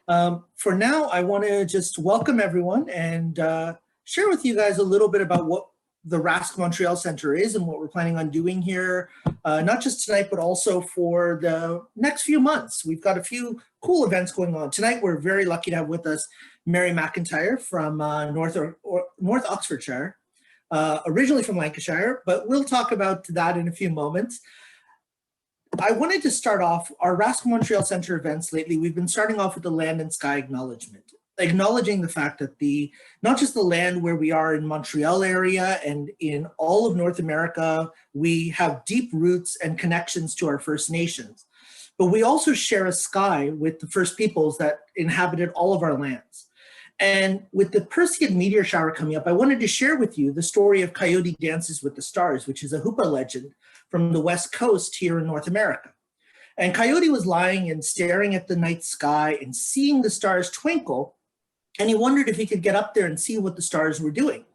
For now, I want to just welcome everyone and share with you guys a little bit about what the RASC Montreal Center is and what we're planning on doing here, not just tonight, but also for the next few months. We've got a few cool events going on. Tonight, we're very lucky to have with us Mary McIntyre from North Oxfordshire, originally from Lancashire, but we'll talk about that in a few moments. I wanted to start off our RASC Montreal Center events lately. We've been starting off with the land and sky acknowledgement, acknowledging the fact that not just the land where we are in Montreal area and in all of North America, we have deep roots and connections to our First Nations, but we also share a sky with the First Peoples that inhabited all of our lands. And with the Perseid meteor shower coming up, I wanted to share with you the story of Coyote Dances with the Stars, which is a Hoopa legend from the West Coast here in North America. And Coyote was lying and staring at the night sky and seeing the stars twinkle, and he wondered if he could get up there and see what the stars were doing.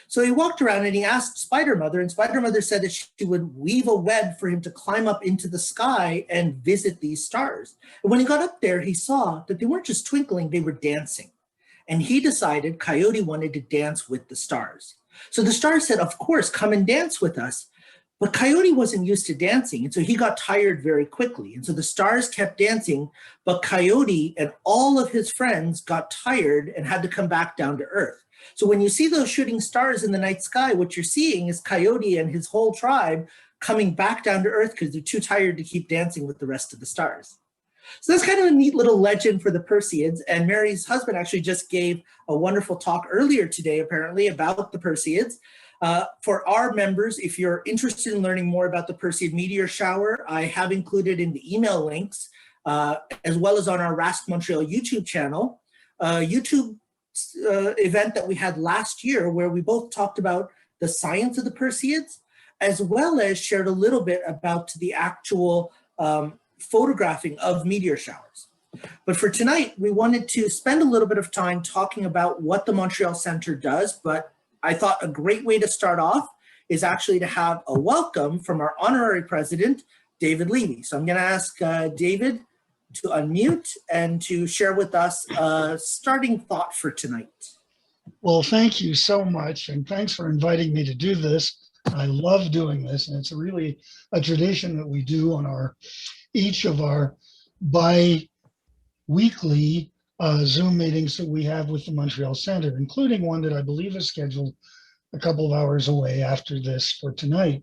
So he walked around and he asked Spider Mother, and Spider Mother said that she would weave a web for him to climb up into the sky and visit these stars. And when he got up there, he saw that they weren't just twinkling, they were dancing. And he decided Coyote wanted to dance with the stars. So the stars said, of course, come and dance with us. But Coyote wasn't used to dancing, and so he got tired very quickly. And so the stars kept dancing, but Coyote and all of his friends got tired and had to come back down to earth. So when you see those shooting stars in the night sky, what you're seeing is Coyote and his whole tribe coming back down to earth because they're too tired to keep dancing with the rest of the stars. So that's kind of a neat little legend for the Perseids, and Mary's husband actually just gave a wonderful talk earlier today, apparently, about the Perseids. For our members, if you're interested in learning more about the Perseid meteor shower, I have included in the email links, as well as on our RASC Montreal YouTube channel, YouTube event that we had last year where we both talked about the science of the Perseids, as well as shared a little bit about the actual photographing of meteor showers. But for tonight, we wanted to spend a little bit of time talking about what the Montreal Center does, but I thought a great way to start off is actually to have a welcome from our honorary president, David Levy. So I'm going to ask David to unmute and to share with us a starting thought for tonight. Well, thank you so much, and thanks for inviting me to do this. I love doing this, and it's really a tradition that we do on each of our bi-weekly Zoom meetings that we have with the Montreal Center, including one that I believe is scheduled a couple of hours away after this for tonight.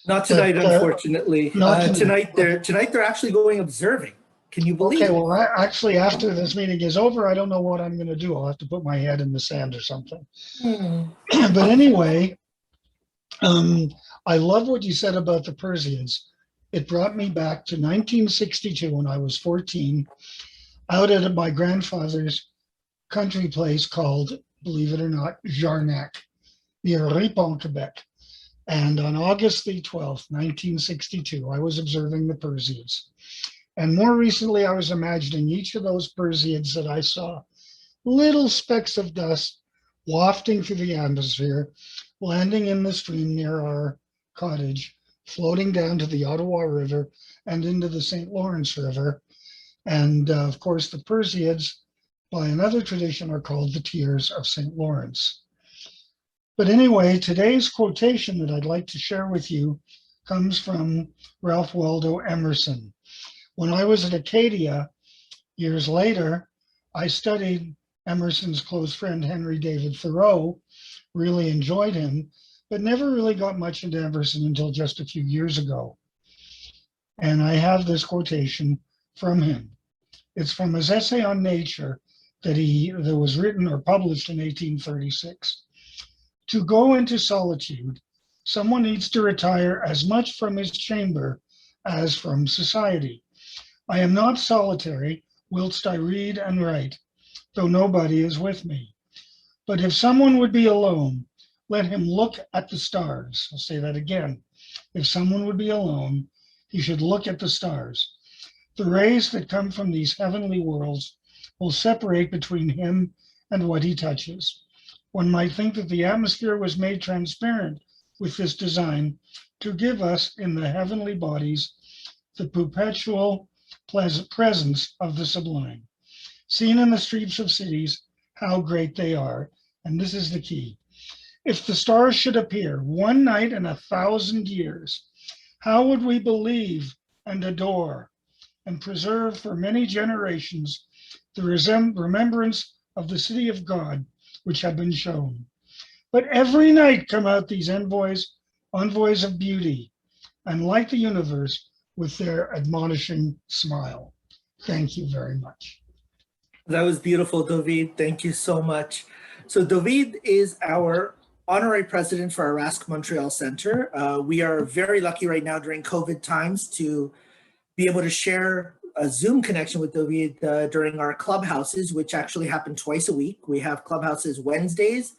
Not tonight, unfortunately. Tonight they're actually going observing. Can you believe it? Okay, well, actually, after this meeting is over, I don't know what I'm going to do. I'll have to put my head in the sand or something. But anyway, I love what you said about the Perseids. It brought me back to 1962 when I was 14. Out at my grandfather's country place called, believe it or not, Jarnac, near Ripon, Quebec. And on August the 12th, 1962, I was observing the Perseids. And more recently, I was imagining each of those Perseids that I saw, little specks of dust wafting through the atmosphere, landing in the stream near our cottage, floating down to the Ottawa River and into the St. Lawrence River. And of course, the Perseids, by another tradition, are called the Tears of St. Lawrence. But anyway, today's quotation that I'd like to share with you comes from Ralph Waldo Emerson. When I was at Acadia years later, I studied Emerson's close friend, Henry David Thoreau, really enjoyed him, but never really got much into Emerson until just a few years ago. And I have this quotation from him. It's from his essay on nature that was written or published in 1836. To go into solitude, someone needs to retire as much from his chamber as from society. I am not solitary whilst I read and write, though nobody is with me. But if someone would be alone, let him look at the stars. I'll say that again. If someone would be alone, he should look at the stars. The rays that come from these heavenly worlds will separate between him and what he touches. One might think that the atmosphere was made transparent with this design to give us in the heavenly bodies the perpetual presence of the sublime. seen in the streets of cities how great they are. And this is the key. If the stars should appear one night in 1,000 years, how would we believe and adore and preserve for many generations the remembrance of the city of God, which had been shown? But every night come out these envoys of beauty, and light the universe with their admonishing smile. Thank you very much. That was beautiful, David. Thank you so much. So David is our honorary president for our RASC Montreal Center. We are very lucky right now during COVID times to be able to share a Zoom connection with David during our clubhouses, which actually happen twice a week. We have clubhouses Wednesdays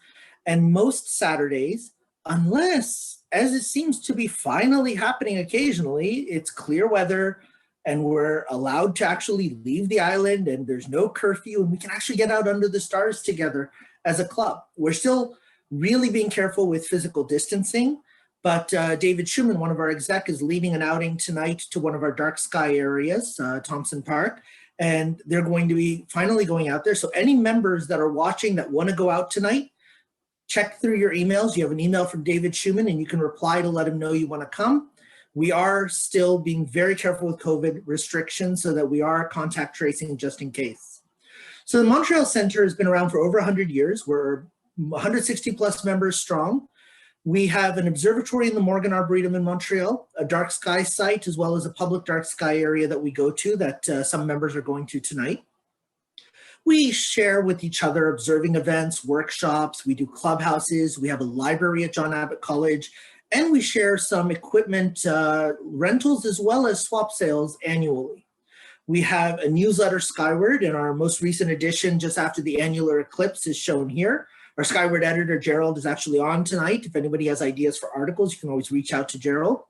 and most Saturdays, unless, as it seems to be finally happening occasionally, it's clear weather and we're allowed to actually leave the island and there's no curfew and we can actually get out under the stars together as a club. We're still really being careful with physical distancing, but David Schumann, one of our exec, is leading an outing tonight to one of our dark sky areas, Thompson Park, and they're going to be finally going out there. So any members that are watching that want to go out tonight, check through your emails. You have an email from David Schumann and you can reply to let him know you want to come. We are still being very careful with COVID restrictions so that we are contact tracing just in case. So the Montreal Center has been around for over 100 years. We're 160 plus members strong. We have an observatory in the Morgan Arboretum in Montreal, a dark sky site, as well as a public dark sky area that we go to that some members are going to tonight. We share with each other observing events, workshops, we do clubhouses, we have a library at John Abbott College, and we share some equipment rentals as well as swap sales annually. We have a newsletter, Skyward, and our most recent edition just after the annular eclipse is shown here. Our Skyward editor, Gerald, is actually on tonight. If anybody has ideas for articles, you can always reach out to Gerald.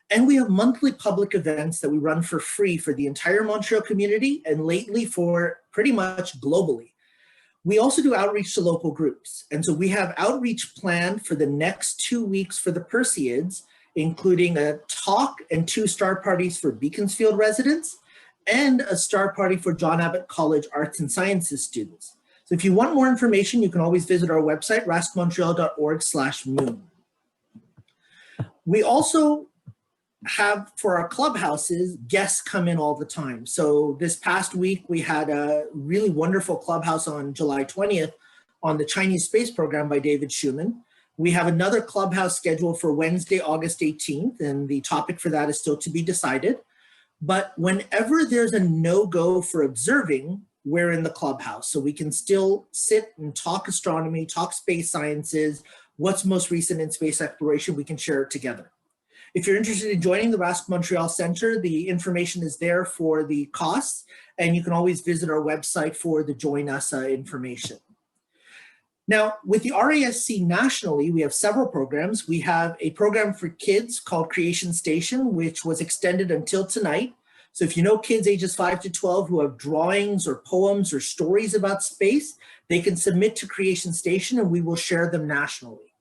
And we have monthly public events that we run for free for the entire Montreal community and lately for pretty much globally. We also do outreach to local groups. And so we have outreach planned for the next 2 weeks for the Perseids, including a talk and 2 star parties for Beaconsfield residents and a star party for John Abbott College Arts and Sciences students. So if you want more information, you can always visit our website, rascmontreal.org/moon. We also have, for our clubhouses, guests come in all the time. So this past week, we had a really wonderful clubhouse on July 20th on the Chinese space program by David Schumann. We have another clubhouse scheduled for Wednesday, August 18th, and the topic for that is still to be decided. But whenever there's a no-go for observing, we're in the clubhouse. So we can still sit and talk astronomy, talk space sciences, what's most recent in space exploration, we can share it together. If you're interested in joining the RASC Montreal Center, the information is there for the costs, and you can always visit our website for the Join Us information. Now, with the RASC nationally, we have several programs. We have a program for kids called Creation Station, which was extended until tonight. So if you know kids ages 5 to 12 who have drawings or poems or stories about space, they can submit to Creation Station and we will share them nationally.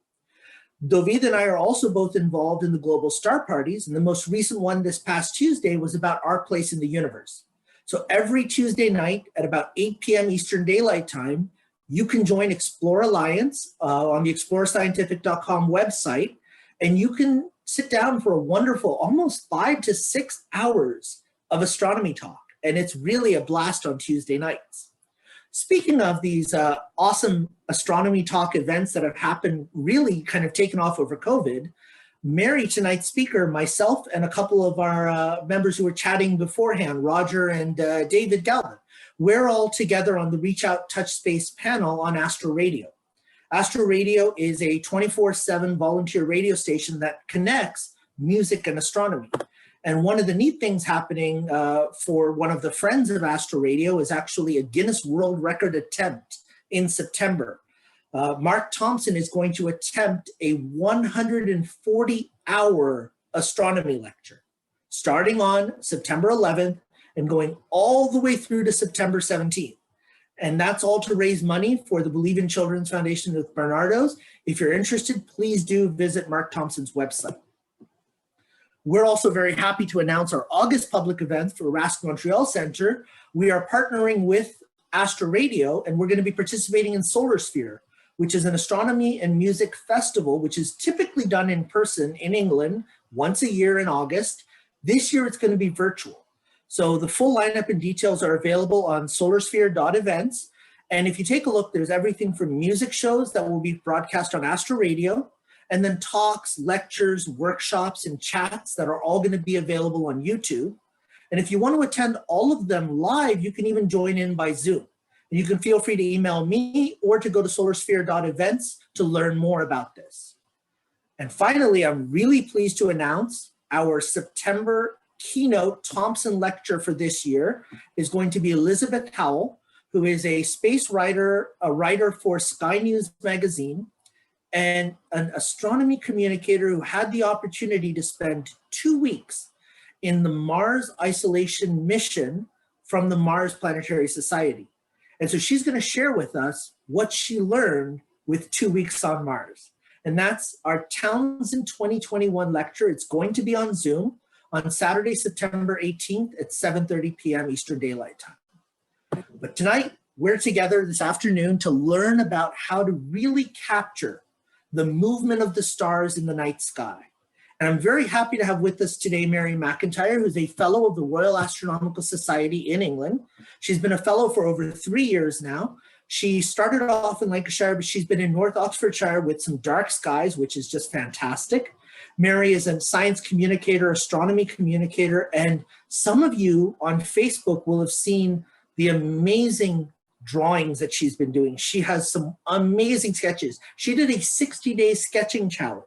David and I are also both involved in the global star parties, and the most recent one this past Tuesday was about our place in the universe. So every Tuesday night at about 8 p.m. Eastern Daylight Time, you can join Explore Alliance on the explorescientific.com website, and you can sit down for a wonderful, almost 5 to 6 hours of astronomy talk, and it's really a blast on Tuesday nights. Speaking of these awesome astronomy talk events that have happened, really kind of taken off over COVID, Mary, tonight's speaker, myself, and a couple of our members who were chatting beforehand, Roger and David Galvin, we're all together on the Reach Out Touch Space panel on Astro Radio. Astro Radio is a 24/7 volunteer radio station that connects music and astronomy. And one of the neat things happening for one of the friends of Astro Radio is actually a Guinness World Record attempt in September. Mark Thompson is going to attempt a 140-hour astronomy lecture, starting on September 11th and going all the way through to September 17th. And that's all to raise money for the Believe in Children's Foundation with Bernardo's. If you're interested, please do visit Mark Thompson's website. We're also very happy to announce our August public events for RASC Montreal Center. We are partnering with Astro Radio, and we're going to be participating in Solar Sphere, which is an astronomy and music festival, which is typically done in person in England once a year in August. This year, it's going to be virtual. So the full lineup and details are available on solarsphere.events. And if you take a look, there's everything from music shows that will be broadcast on Astro Radio, and then talks, lectures, workshops, and chats that are all going to be available on YouTube. And if you want to attend all of them live, you can even join in by Zoom. And you can feel free to email me or to go to solarsphere.events to learn more about this. And finally, I'm really pleased to announce our September keynote Thompson lecture for this year is going to be Elizabeth Howell, who is a space writer, a writer for Sky News magazine, and an astronomy communicator who had the opportunity to spend 2 weeks in the Mars isolation mission from the Mars Planetary Society. And so she's going to share with us what she learned with 2 weeks on Mars. And that's our Townsend 2021 lecture. It's going to be on Zoom on Saturday, September 18th at 7:30 p.m. Eastern Daylight Time. But tonight, we're together this afternoon to learn about how to really capture the movement of the stars in the night sky. And I'm very happy to have with us today Mary McIntyre, who's a fellow of the Royal Astronomical Society in England. She's been a fellow for over 3 years now. She started off in Lancashire, but she's been in North Oxfordshire with some dark skies, which is just fantastic. Mary is a science communicator, astronomy communicator, and some of you on Facebook will have seen the amazing drawings that she's been doing. She has some amazing sketches. She did a 60-day sketching challenge,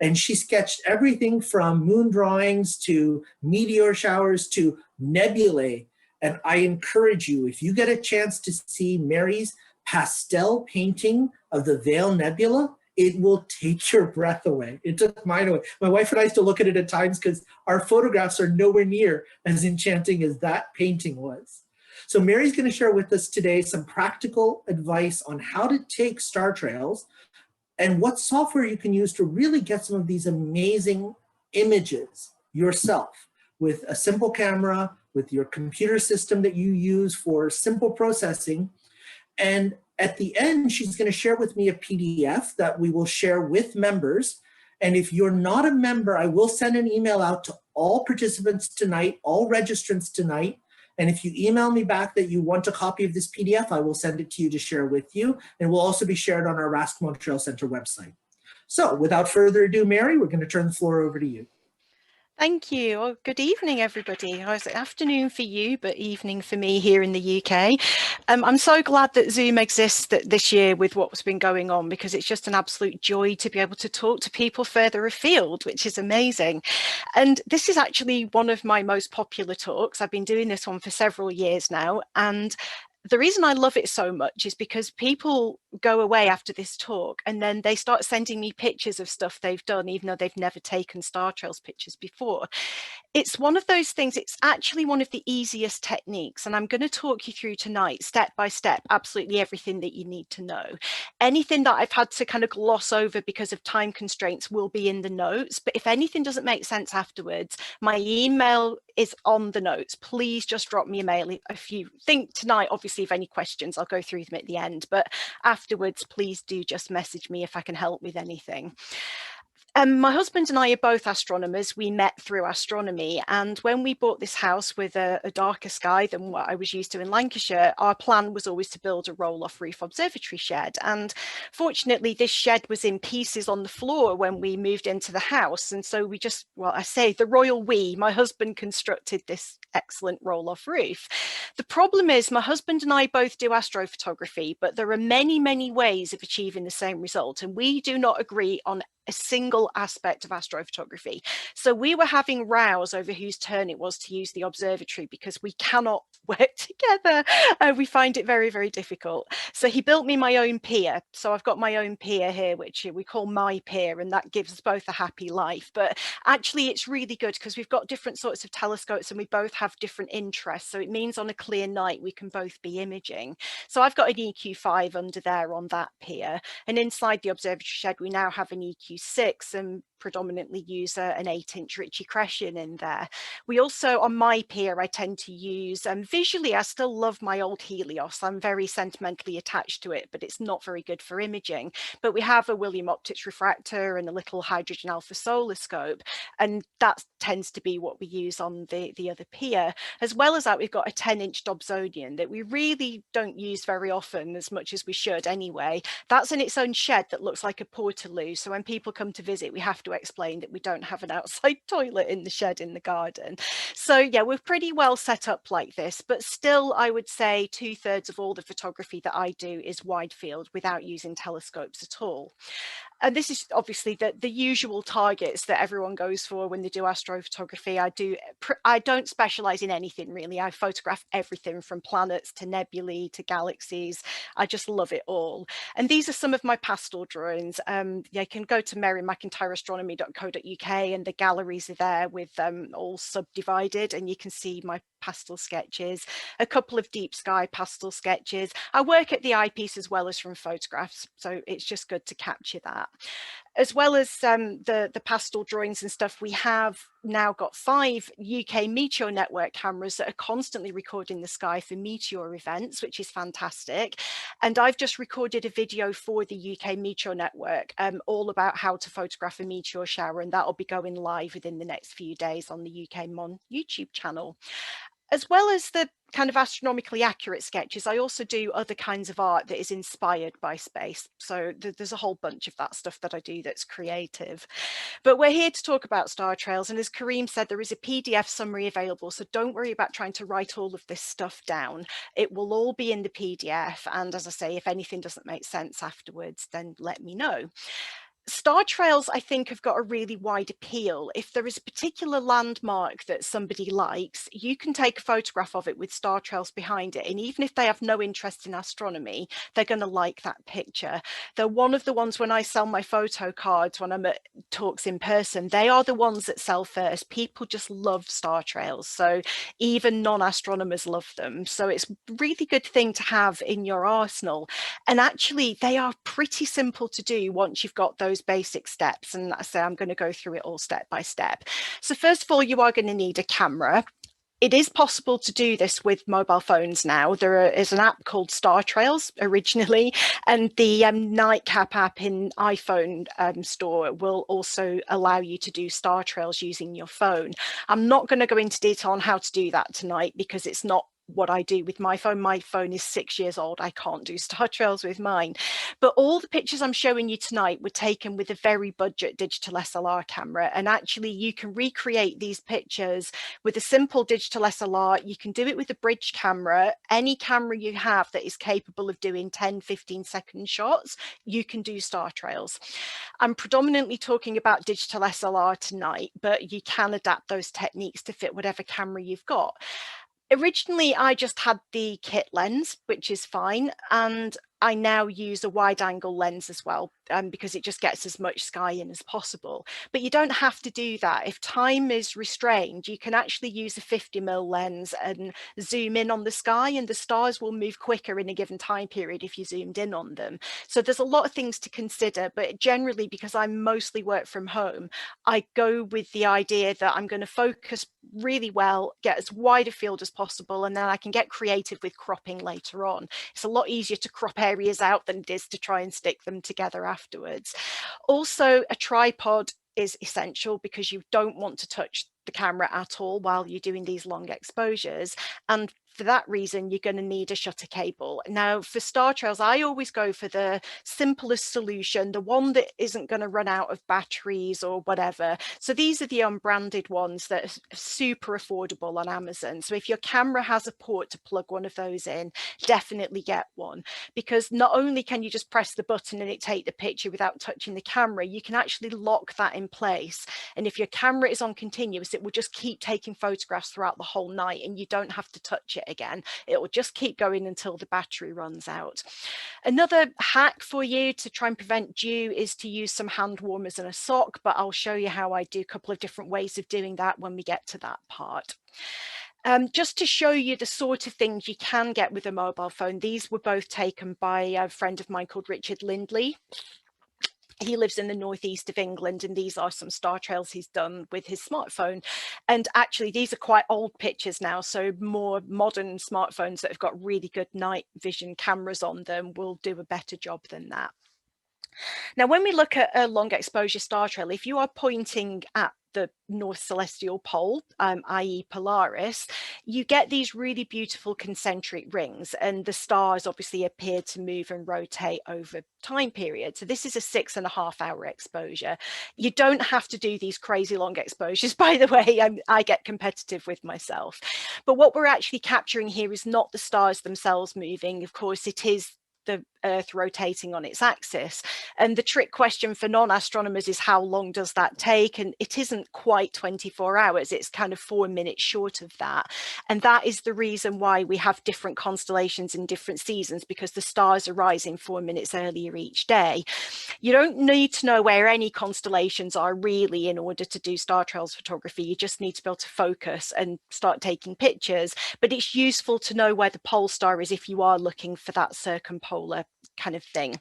and she sketched everything from moon drawings to meteor showers to nebulae. And I encourage you, if you get a chance to see Mary's pastel painting of the Veil Nebula, it will take your breath away. It took mine away. My wife and I used to look at it at times because our photographs are nowhere near as enchanting as that painting was. So Mary's going to share with us today some practical advice on how to take star trails and what software you can use to really get some of these amazing images yourself with a simple camera, with your computer system that you use for simple processing. And at the end, she's going to share with me a PDF that we will share with members. And if you're not a member, I will send an email out to all participants tonight, all registrants tonight. And if you email me back that you want a copy of this PDF, I will send it to you to share with you. And will also be shared on our RASC Montreal Center website. So without further ado, Mary, we're going to turn the floor over to you. Thank you. Well, good evening, everybody. It's afternoon for you, but evening for me here in the UK. I'm so glad that Zoom exists this year with what's been going on, because it's just an absolute joy to be able to talk to people further afield, which is amazing. And this is actually one of my most popular talks. I've been doing this one for several years now. And the reason I love it so much is because people go away after this talk and then they start sending me pictures of stuff they've done, even though they've never taken star trails pictures before. It's one of those things, it's actually one of the easiest techniques, and I'm going to talk you through tonight, step by step, absolutely everything that you need to know. Anything that I've had to kind of gloss over because of time constraints will be in the notes, but if anything doesn't make sense afterwards, my email is on the notes. Please just drop me a mail if you think tonight, obviously, if any questions, I'll go through them at the end, but afterwards, please do just message me if I can help with anything. My husband and I are both astronomers. We met through astronomy, and when we bought this house with a darker sky than what I was used to in Lancashire, our plan was always to build a roll-off roof observatory shed. And fortunately, this shed was in pieces on the floor when we moved into the house. And so we just, well, I say the royal we, my husband constructed this excellent roll-off roof. The problem is my husband and I both do astrophotography, but there are many, many ways of achieving the same result, and we do not agree on a single aspect of astrophotography. So we were having rows over whose turn it was to use the observatory because we cannot work together. We find it very, very difficult. So he built me my own pier. So I've got my own pier here, which we call my pier, and that gives us both a happy life. But actually it's really good because we've got different sorts of telescopes and we both have different interests. So it means on a clear night, we can both be imaging. So I've got an EQ5 under there on that pier. And inside the observatory shed, we now have an EQ 1.26 and predominantly use an 8-inch Ritchie Crescent in there. We also, on my pier, I tend to use, visually, I still love my old Helios. I'm very sentimentally attached to it, but it's not very good for imaging. But we have a William Optics refractor and a little hydrogen alpha solar scope, and that tends to be what we use on the other pier. As well as that, we've got a 10-inch Dobsonian that we really don't use very often, as much as we should anyway. That's in its own shed that looks like a portaloo. So when people come to visit, we have to explain that we don't have an outside toilet in the shed in the garden. So yeah, we're pretty well set up like this, but still I would say 2/3 of all the photography that I do is wide field without using telescopes at all. And this is obviously the usual targets that everyone goes for when they do astrophotography. I don't specialize in anything really. I photograph everything from planets to nebulae to galaxies. I just love it all. And these are some of my pastel drawings. You can go to MaryMcIntyreastronomy.co.uk and the galleries are there with all subdivided, and you can see my pastel sketches, a couple of deep sky pastel sketches. I work at the eyepiece as well as from photographs, so it's just good to capture that. As well as the pastel drawings and stuff, we have now got 5 UK Meteor Network cameras that are constantly recording the sky for meteor events, which is fantastic. And I've just recorded a video for the UK Meteor Network all about how to photograph a meteor shower, and that'll be going live within the next few days on the UK Mon YouTube channel. As well as the kind of astronomically accurate sketches, I also do other kinds of art that is inspired by space. So there's a whole bunch of that stuff that I do that's creative. But we're here to talk about star trails. And as Kareem said, there is a PDF summary available. So don't worry about trying to write all of this stuff down. It will all be in the PDF. And as I say, if anything doesn't make sense afterwards, then let me know. Star trails, I think, have got a really wide appeal. If there is a particular landmark that somebody likes, you can take a photograph of it with star trails behind it. And even if they have no interest in astronomy, they're going to like that picture. They're one of the ones when I sell my photo cards, when I'm at talks in person, they are the ones that sell first. People just love star trails. So even non-astronomers love them. So it's a really good thing to have in your arsenal. And actually, they are pretty simple to do once you've got those basic steps. And I say I'm going to go through it all step by step. So first of all, you are going to need a camera. It is possible to do this with mobile phones now. There is an app called Star Trails originally, and the Nightcap app in iPhone store will also allow you to do Star Trails using your phone. I'm not going to go into detail on how to do that tonight because it's not what I do with my phone. My phone is 6 years old. I can't do star trails with mine. But all the pictures I'm showing you tonight were taken with a very budget digital SLR camera. And actually you can recreate these pictures with a simple digital SLR. You can do it with a bridge camera. Any camera you have that is capable of doing 10, 15-second shots, you can do star trails. I'm predominantly talking about digital SLR tonight, but you can adapt those techniques to fit whatever camera you've got. Originally, I just had the kit lens, which is fine. And I now use a wide angle lens as well, because it just gets as much sky in as possible. But you don't have to do that. If time is restrained, you can actually use a 50mm lens and zoom in on the sky, and the stars will move quicker in a given time period if you zoomed in on them. So there's a lot of things to consider, but generally, because I mostly work from home, I go with the idea that I'm going to focus really well, get as wide a field as possible, and then I can get creative with cropping later on. It's a lot easier to crop areas out than it is to try and stick them together afterwards. Also, a tripod is essential because you don't want to touch the camera at all while you're doing these long exposures. And for that reason, you're going to need a shutter cable. Now, for star trails, I always go for the simplest solution, the one that isn't going to run out of batteries or whatever. So these are the unbranded ones that are super affordable on Amazon. So if your camera has a port to plug one of those in, definitely get one, because not only can you just press the button and it take the picture without touching the camera, you can actually lock that in place. And if your camera is on continuous, it will just keep taking photographs throughout the whole night and you don't have to touch it again. It will just keep going until the battery runs out. Another hack for you to try and prevent dew is to use some hand warmers and a sock, but I'll show you how I do a couple of different ways of doing that when we get to that part. Just to show you the sort of things you can get with a mobile phone, these were both taken by a friend of mine called Richard Lindley. He lives in the northeast of England, and these are some star trails he's done with his smartphone. And actually, these are quite old pictures now, so more modern smartphones that have got really good night vision cameras on them will do a better job than that. Now, when we look at a long exposure star trail, if you are pointing at the North Celestial Pole, i.e. Polaris, you get these really beautiful concentric rings, and the stars obviously appear to move and rotate over time period. So this is a 6.5 hour exposure. You don't have to do these crazy long exposures, by the way. I get competitive with myself. But what we're actually capturing here is not the stars themselves moving. Of course, it is the Earth rotating on its axis. And the trick question for non-astronomers is, how long does that take? And it isn't quite 24 hours. It's kind of 4 minutes short of that. And that is the reason why we have different constellations in different seasons, because the stars are rising 4 minutes earlier each day. You don't need to know where any constellations are really in order to do star trails photography. You just need to be able to focus and start taking pictures. But it's useful to know where the pole star is if you are looking for that circumpolar kind of thing.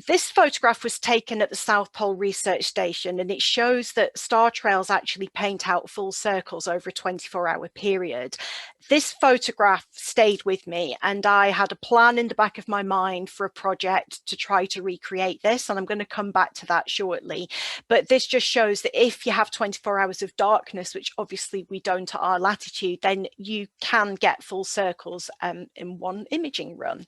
This photograph was taken at the South Pole Research Station, and it shows that star trails actually paint out full circles over a 24-hour period. This photograph stayed with me, and I had a plan in the back of my mind for a project to try to recreate this, and I'm going to come back to that shortly. But this just shows that if you have 24 hours of darkness, which obviously we don't at our latitude, then you can get full circles in one imaging run.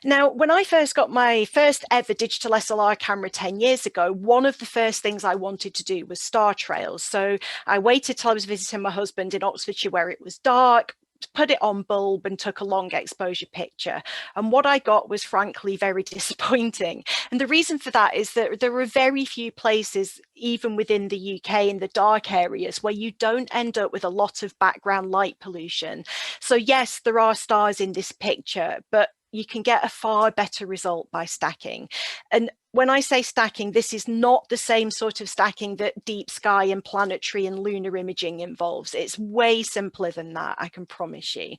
Now, when I first got my first ever digital SLR camera 10 years ago, one of the first things I wanted to do was star trails. So I waited till I was visiting my husband in Oxfordshire where it was dark, put it on bulb and took a long exposure picture. And what I got was frankly very disappointing. And the reason for that is that there are very few places, even within the UK in the dark areas, where you don't end up with a lot of background light pollution. So yes, there are stars in this picture, but you can get a far better result by stacking. And when I say stacking, this is not the same sort of stacking that deep sky and planetary and lunar imaging involves. It's way simpler than that, I can promise you.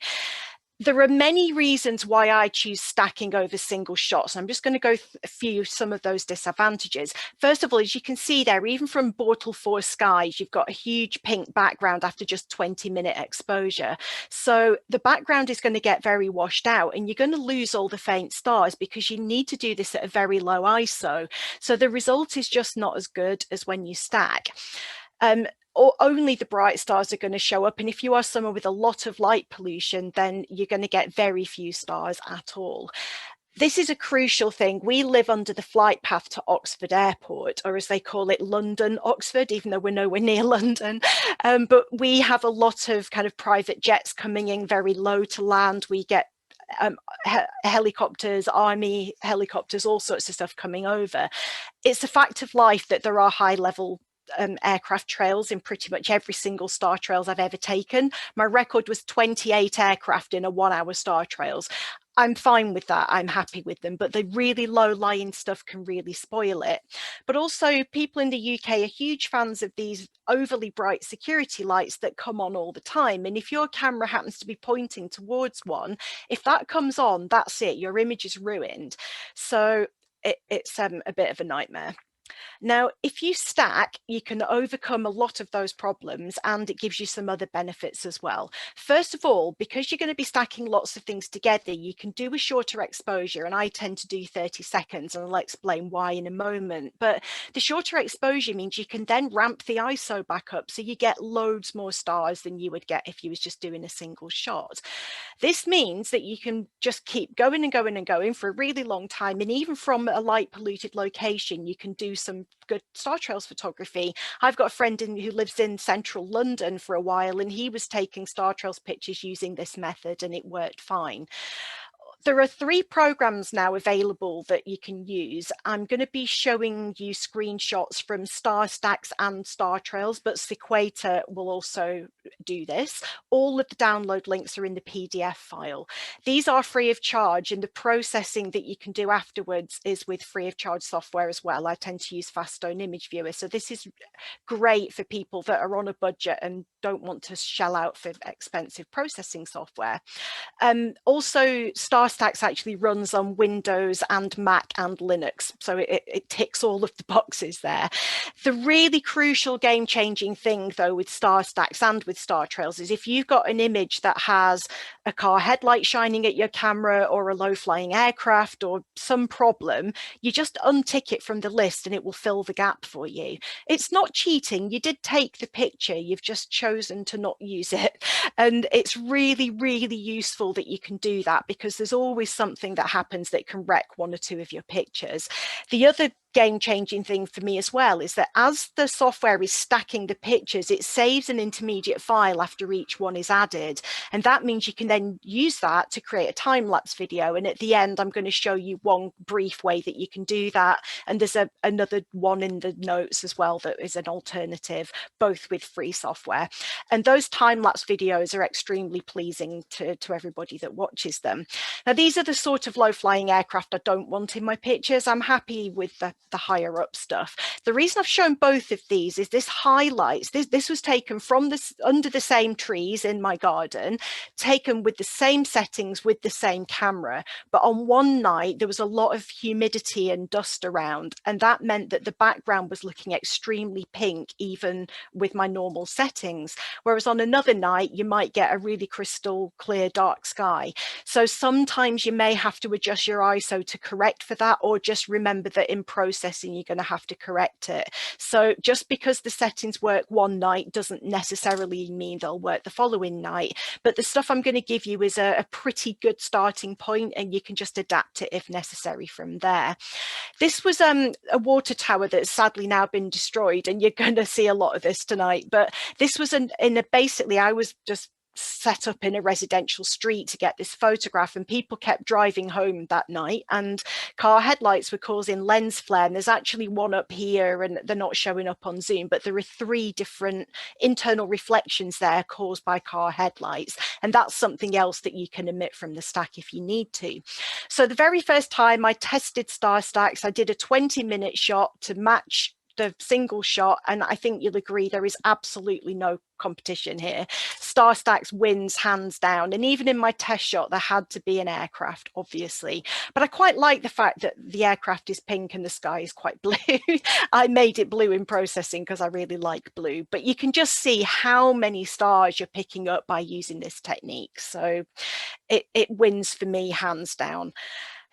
There are many reasons why I choose stacking over single shots. I'm just going to go through some of those disadvantages. First of all, as you can see there, even from Bortle 4 skies, you've got a huge pink background after just 20-minute exposure. So the background is going to get very washed out, and you're going to lose all the faint stars because you need to do this at a very low ISO. So the result is just not as good as when you stack. Or only the bright stars are going to show up. And if you are somewhere with a lot of light pollution, then you're going to get very few stars at all. This is a crucial thing. We live under the flight path to Oxford Airport, or as they call it, London Oxford, even though we're nowhere near London. But we have a lot of kind of private jets coming in very low to land. We get helicopters, army helicopters, all sorts of stuff coming over. It's a fact of life that there are high level aircraft trails in pretty much every single star trails I've ever taken. My record was 28 aircraft in a 1 hour star trails. I'm fine with that. I'm happy with them, but the really low lying stuff can really spoil it. But also people in the UK are huge fans of these overly bright security lights that come on all the time. And if your camera happens to be pointing towards one, if that comes on, that's it. Your image is ruined. So it's a bit of a nightmare. Now, if you stack, you can overcome a lot of those problems, and it gives you some other benefits as well. First of all, because you're going to be stacking lots of things together, you can do a shorter exposure, and I tend to do 30 seconds, and I'll explain why in a moment. But the shorter exposure means you can then ramp the ISO back up, so you get loads more stars than you would get if you was just doing a single shot. This means that you can just keep going and going and going for a really long time, and even from a light polluted location, you can do some good star trails photography. I've got a friend who lives in central London for a while, and he was taking star trails pictures using this method, and it worked fine. There are 3 programs now available that you can use. I'm going to be showing you screenshots from Star Stacks and Star Trails, but Sequator will also do this. All of the download links are in the PDF file. These are free of charge, and the processing that you can do afterwards is with free of charge software as well. I tend to use Faststone Image Viewer, so this is great for people that are on a budget and don't want to shell out for expensive processing software. Also, Star Stacks actually runs on Windows and Mac and Linux, so it ticks all of the boxes there. The really crucial game-changing thing, though, with Star Stacks and with Star Trails is if you've got an image that has a car headlight shining at your camera or a low-flying aircraft or some problem, you just untick it from the list and it will fill the gap for you. It's not cheating. You did take the picture, you've just chosen to not use it. And it's really, really useful that you can do that, because there's always something that happens that can wreck one or two of your pictures. The other game-changing thing for me as well is that as the software is stacking the pictures, it saves an intermediate file after each one is added, and that means you can then use that to create a time-lapse video. And at the end, I'm going to show you one brief way that you can do that, and there's another one in the notes as well that is an alternative, both with free software. And those time-lapse videos are extremely pleasing to everybody that watches them. Now, these are the sort of low-flying aircraft I don't want in my pictures. I'm happy with the higher up stuff. The reason I've shown both of these is this highlights, this was taken from under the same trees in my garden, taken with the same settings with the same camera. But on one night, there was a lot of humidity and dust around, and that meant that the background was looking extremely pink, even with my normal settings. Whereas on another night, you might get a really crystal clear dark sky. So sometimes you may have to adjust your ISO to correct for that, or just remember that in processing, you're going to have to correct it. So just because the settings work one night doesn't necessarily mean they'll work the following night. But the stuff I'm going to give you is a pretty good starting point, and you can just adapt it if necessary from there. This was a water tower that's sadly now been destroyed, and you're going to see a lot of this tonight. But this was basically, I was just set up in a residential street to get this photograph, and people kept driving home that night and car headlights were causing lens flare. And there's actually one up here, and they're not showing up on Zoom, but there are 3 different internal reflections there caused by car headlights, and that's something else that you can emit from the stack if you need to. So the very first time I tested Star Stacks, I did a 20-minute shot to match the single shot, and I think you'll agree there is absolutely no competition here. Star Stacks wins hands down, and even in my test shot there had to be an aircraft, obviously, but I quite like the fact that the aircraft is pink and the sky is quite blue. I made it blue in processing because I really like blue, but you can just see how many stars you're picking up by using this technique, so it wins for me hands down.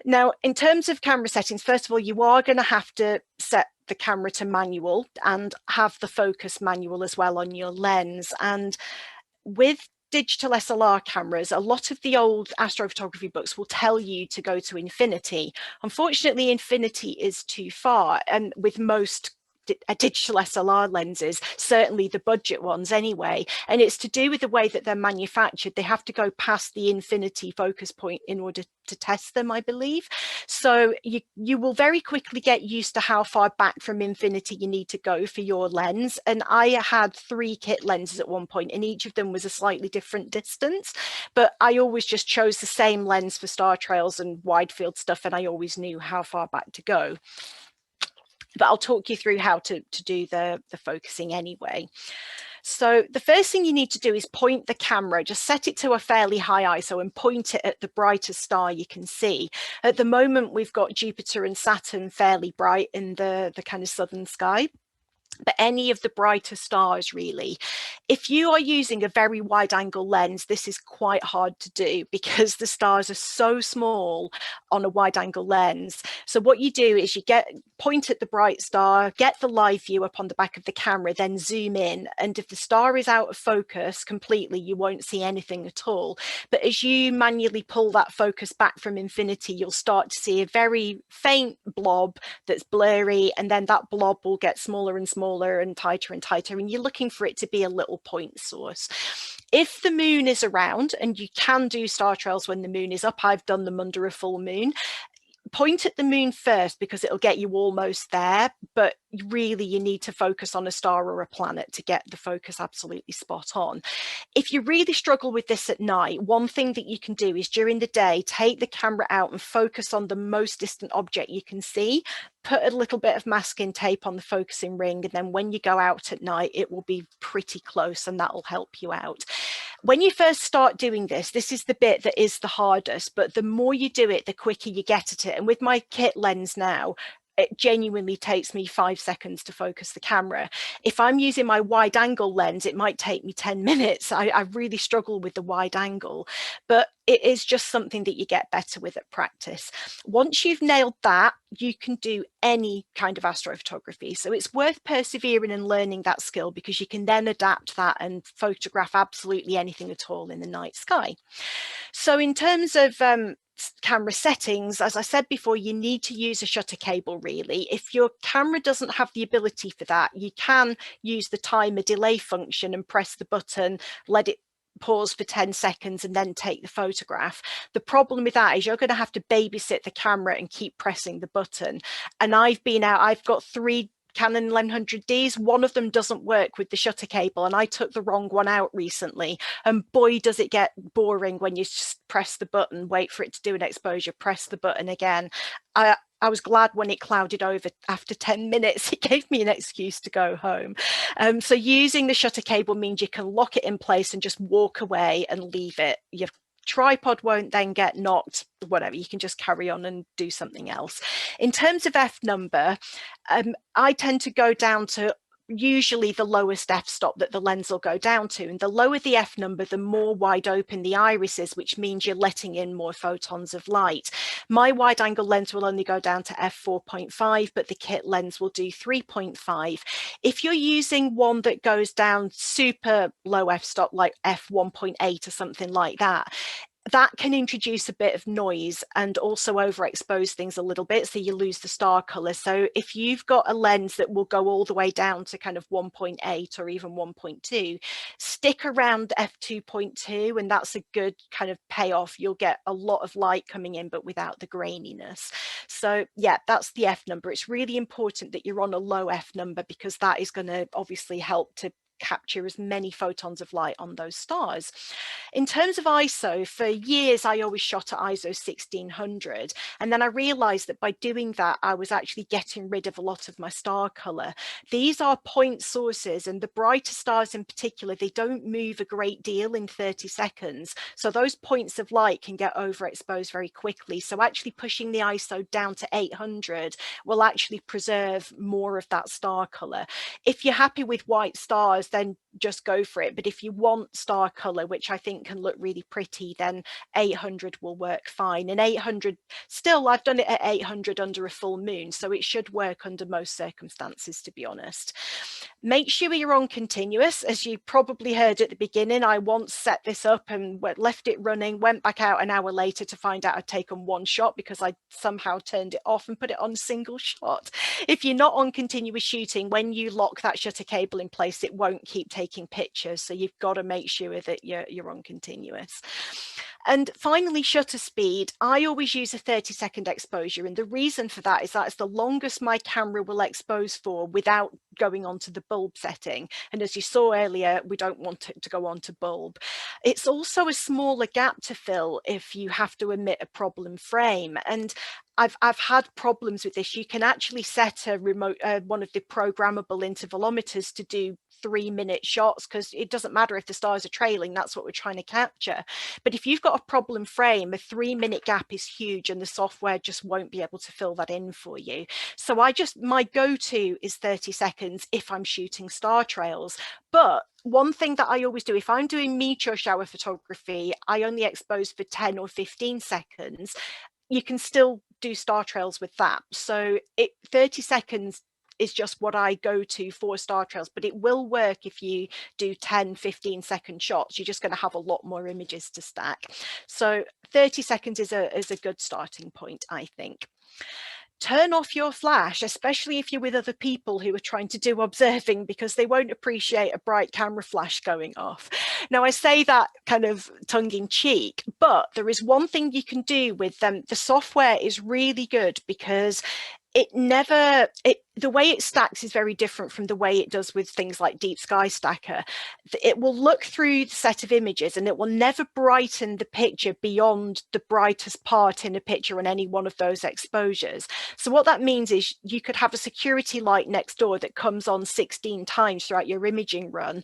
Now, in terms of camera settings, first of all, you are going to have to set the camera to manual and have the focus manual as well on your lens. And with digital SLR cameras, a lot of the old astrophotography books will tell you to go to infinity. Unfortunately, infinity is too far, and with most digital SLR lenses, certainly the budget ones anyway, and it's to do with the way that they're manufactured. They have to go past the infinity focus point in order to test them, I believe. So you will very quickly get used to how far back from infinity you need to go for your lens. And I had 3 kit lenses at one point, and each of them was a slightly different distance, but I always just chose the same lens for Star Trails and wide field stuff, and I always knew how far back to go. But I'll talk you through how to do the focusing anyway. So the first thing you need to do is point the camera, just set it to a fairly high ISO and point it at the brightest star you can see. At the moment, we've got Jupiter and Saturn fairly bright in the kind of southern sky, but any of the brighter stars really. If you are using a very wide angle lens, this is quite hard to do because the stars are so small on a wide angle lens. So what you do is you point at the bright star, get the live view up on the back of the camera, then zoom in. And if the star is out of focus completely, you won't see anything at all. But as you manually pull that focus back from infinity, you'll start to see a very faint blob that's blurry, and then that blob will get smaller and smaller and tighter, and you're looking for it to be a little point source. If the moon is around, and you can do Star Trails when the moon is up, I've done them under a full moon, point at the moon first because it'll get you almost there, but really you need to focus on a star or a planet to get the focus absolutely spot on. If you really struggle with this at night, one thing that you can do is during the day, take the camera out and focus on the most distant object you can see, put a little bit of masking tape on the focusing ring, and then when you go out at night, it will be pretty close and that will help you out. When you first start doing this, this is the bit that is the hardest, but the more you do it, the quicker you get at it. And with my kit lens now, it genuinely takes me 5 seconds to focus the camera. If I'm using my wide angle lens, it might take me 10 minutes. I really struggle with the wide angle, but it is just something that you get better with at practice. Once you've nailed that, you can do any kind of astrophotography. So it's worth persevering and learning that skill, because you can then adapt that and photograph absolutely anything at all in the night sky. So in terms of camera settings, as I said before, you need to use a shutter cable really. If your camera doesn't have the ability for that, you can use the timer delay function and press the button, let it pause for 10 seconds and then take the photograph. The problem with that is you're going to have to babysit the camera and keep pressing the button. And I've got 3 Canon 1100Ds. One of them doesn't work with the shutter cable, and I took the wrong one out recently, and boy does it get boring when you just press the button, wait for it to do an exposure, press the button again. I was glad when it clouded over after 10 minutes. It gave me an excuse to go home. So using the shutter cable means you can lock it in place and just walk away and leave it. Your tripod won't then get knocked, whatever, you can just carry on and do something else. In terms of f number, I tend to go down to usually the lowest f-stop that the lens will go down to, and the lower the f number, the more wide open the iris is, which means you're letting in more photons of light. My wide angle lens will only go down to f4.5, but the kit lens will do 3.5. If you're using one that goes down super low f-stop, like f1.8 or something like that, that can introduce a bit of noise and also overexpose things a little bit, so you lose the star color. So if you've got a lens that will go all the way down to kind of 1.8 or even 1.2, stick around f2.2, and that's a good kind of payoff. You'll get a lot of light coming in, but without the graininess. So yeah, that's the f number. It's really important that you're on a low f number, because that is going to obviously help to capture as many photons of light on those stars. In terms of ISO, for years I always shot at ISO 1600, and then I realized that by doing that I was actually getting rid of a lot of my star color. These are point sources, and the brighter stars in particular, they don't move a great deal in 30 seconds, so those points of light can get overexposed very quickly. So actually pushing the ISO down to 800 will actually preserve more of that star color. If you're happy with white stars, then just go for it. But if you want star color, which I think can look really pretty, then 800 will work fine. And 800, still, I've done it at 800 under a full moon, so it should work under most circumstances, to be honest. Make sure you're on continuous. As you probably heard at the beginning, I once set this up and left it running, went back out an hour later to find out I'd taken one shot because I somehow turned it off and put it on single shot. If you're not on continuous shooting, when you lock that shutter cable in place, it won't keep taking pictures, so you've got to make sure that you're on continuous. And finally, shutter speed. I always use a 30-second exposure, and the reason for that is that's the longest my camera will expose for without going on to the bulb setting. And as you saw earlier, we don't want it to go on to bulb. It's also a smaller gap to fill if you have to emit a problem frame. And I've had problems with this. You can actually set a remote, one of the programmable intervalometers to do 3-minute shots, because it doesn't matter if the stars are trailing, that's what we're trying to capture. But if you've got a problem frame, a 3-minute gap is huge, and the software just won't be able to fill that in for you. So my go-to is 30 seconds if I'm shooting star trails. But one thing that I always do, if I'm doing meteor shower photography, I only expose for 10 or 15 seconds. You can still do star trails with that. So 30 seconds is just what I go to for star trails, but it will work if you do 10-15-second shots. You're just going to have a lot more images to stack. So 30 seconds is a good starting point, I think. Turn off your flash, especially if you're with other people who are trying to do observing, because they won't appreciate a bright camera flash going off. Now, I say that kind of tongue in cheek, but there is one thing you can do with them. The software is really good because the way it stacks is very different from the way it does with things like Deep Sky Stacker. It will look through the set of images and it will never brighten the picture beyond the brightest part in a picture on any one of those exposures. So what that means is you could have a security light next door that comes on 16 times throughout your imaging run.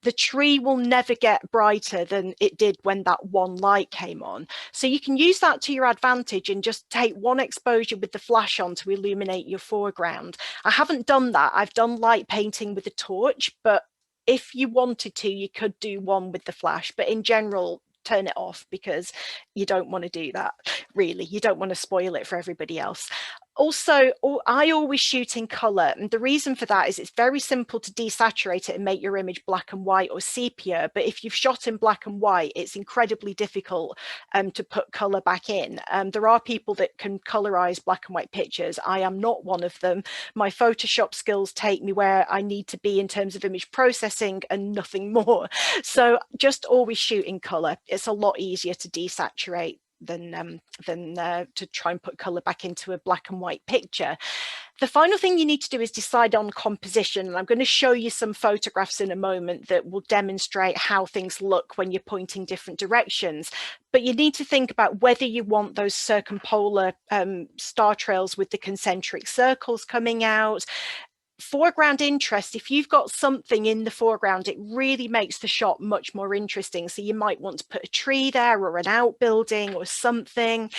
The tree will never get brighter than it did when that one light came on. So you can use that to your advantage and just take one exposure with the flash on to illuminate your foreground. I haven't done that. I've done light painting with a torch, but if you wanted to, you could do one with the flash, but in general, turn it off because you don't want to do that. Really, you don't want to spoil it for everybody else. Also, I always shoot in color, and the reason for that is it's very simple to desaturate it and make your image black and white or sepia, but if you've shot in black and white, it's incredibly difficult to put color back in. There are people that can colorize black and white pictures. I am not one of them. My Photoshop skills take me where I need to be in terms of image processing and nothing more. So just always shoot in color. It's a lot easier to desaturate than to try and put color back into a black and white picture. The final thing you need to do is decide on composition. And I'm going to show you some photographs in a moment that will demonstrate how things look when you're pointing different directions. But you need to think about whether you want those circumpolar star trails with the concentric circles coming out. Foreground interest, if you've got something in the foreground, it really makes the shot much more interesting. So you might want to put a tree there or an outbuilding or something.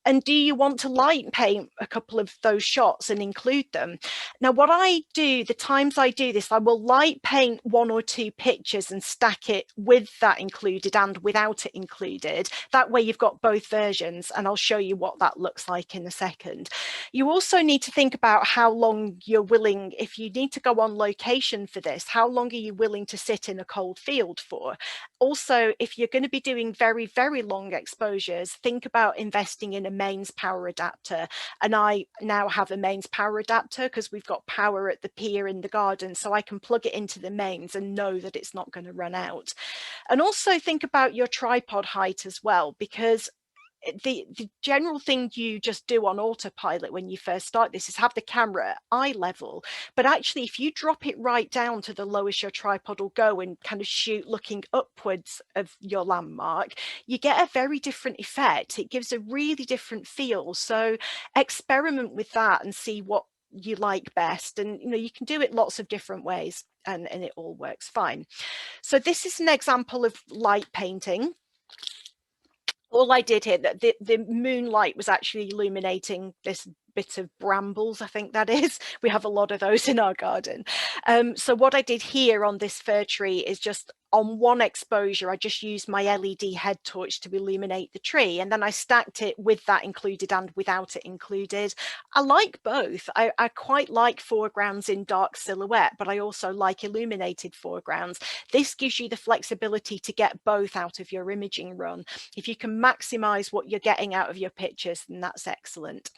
And do you want to light paint a couple of those shots and include them? Now, what I do, the times I do this, I will light paint one or two pictures and stack it with that included and without it included. That way you've got both versions, and I'll show you what that looks like in a second. You also need to think about how long you're willing, if you need to go on location for this, how long are you willing to sit in a cold field for? Also, if you're going to be doing very, very long exposures, think about investing in a mains power adapter. And I now have a mains power adapter because we've got power at the pier in the garden, so I can plug it into the mains and know that it's not going to run out. And also think about your tripod height as well, because the general thing you just do on autopilot when you first start this is have the camera at eye level, but actually if you drop it right down to the lowest your tripod will go and kind of shoot looking upwards of your landmark, you get a very different effect. It gives a really different feel. So experiment with that and see what you like best, and you can do it lots of different ways and it all works fine. So this is an example of light painting. All I did here, the moonlight was actually illuminating this bit of brambles, I think that is. We have a lot of those in our garden. So what I did here on this fir tree is just on one exposure, I just used my LED head torch to illuminate the tree, and then I stacked it with that included and without it included. I like both. I quite like foregrounds in dark silhouette, but I also like illuminated foregrounds. This gives you the flexibility to get both out of your imaging run. If you can maximize what you're getting out of your pictures, then that's excellent.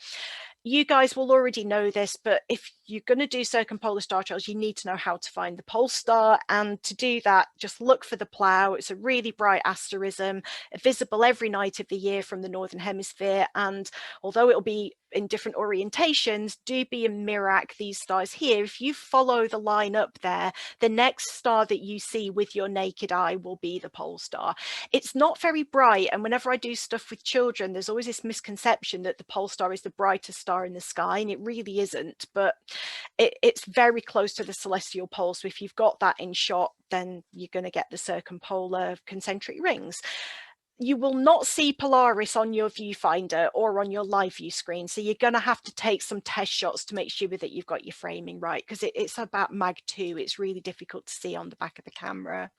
You guys will already know this, but if you're going to do circumpolar star trails, you need to know how to find the pole star. And to do that, just look for the plough. It's a really bright asterism, visible every night of the year from the Northern Hemisphere. And although it'll be in different orientations, do be in Mirac, these stars here. If you follow the line up there, the next star that you see with your naked eye will be the pole star. It's not very bright, and whenever I do stuff with children, there's always this misconception that the pole star is the brightest star in the sky, and it really isn't, but it's very close to the celestial pole. So if you've got that in shot, then you're going to get the circumpolar concentric rings. You will not see Polaris on your viewfinder or on your live view screen. So you're going to have to take some test shots to make sure that you've got your framing right, because it's about Mag 2. It's really difficult to see on the back of the camera.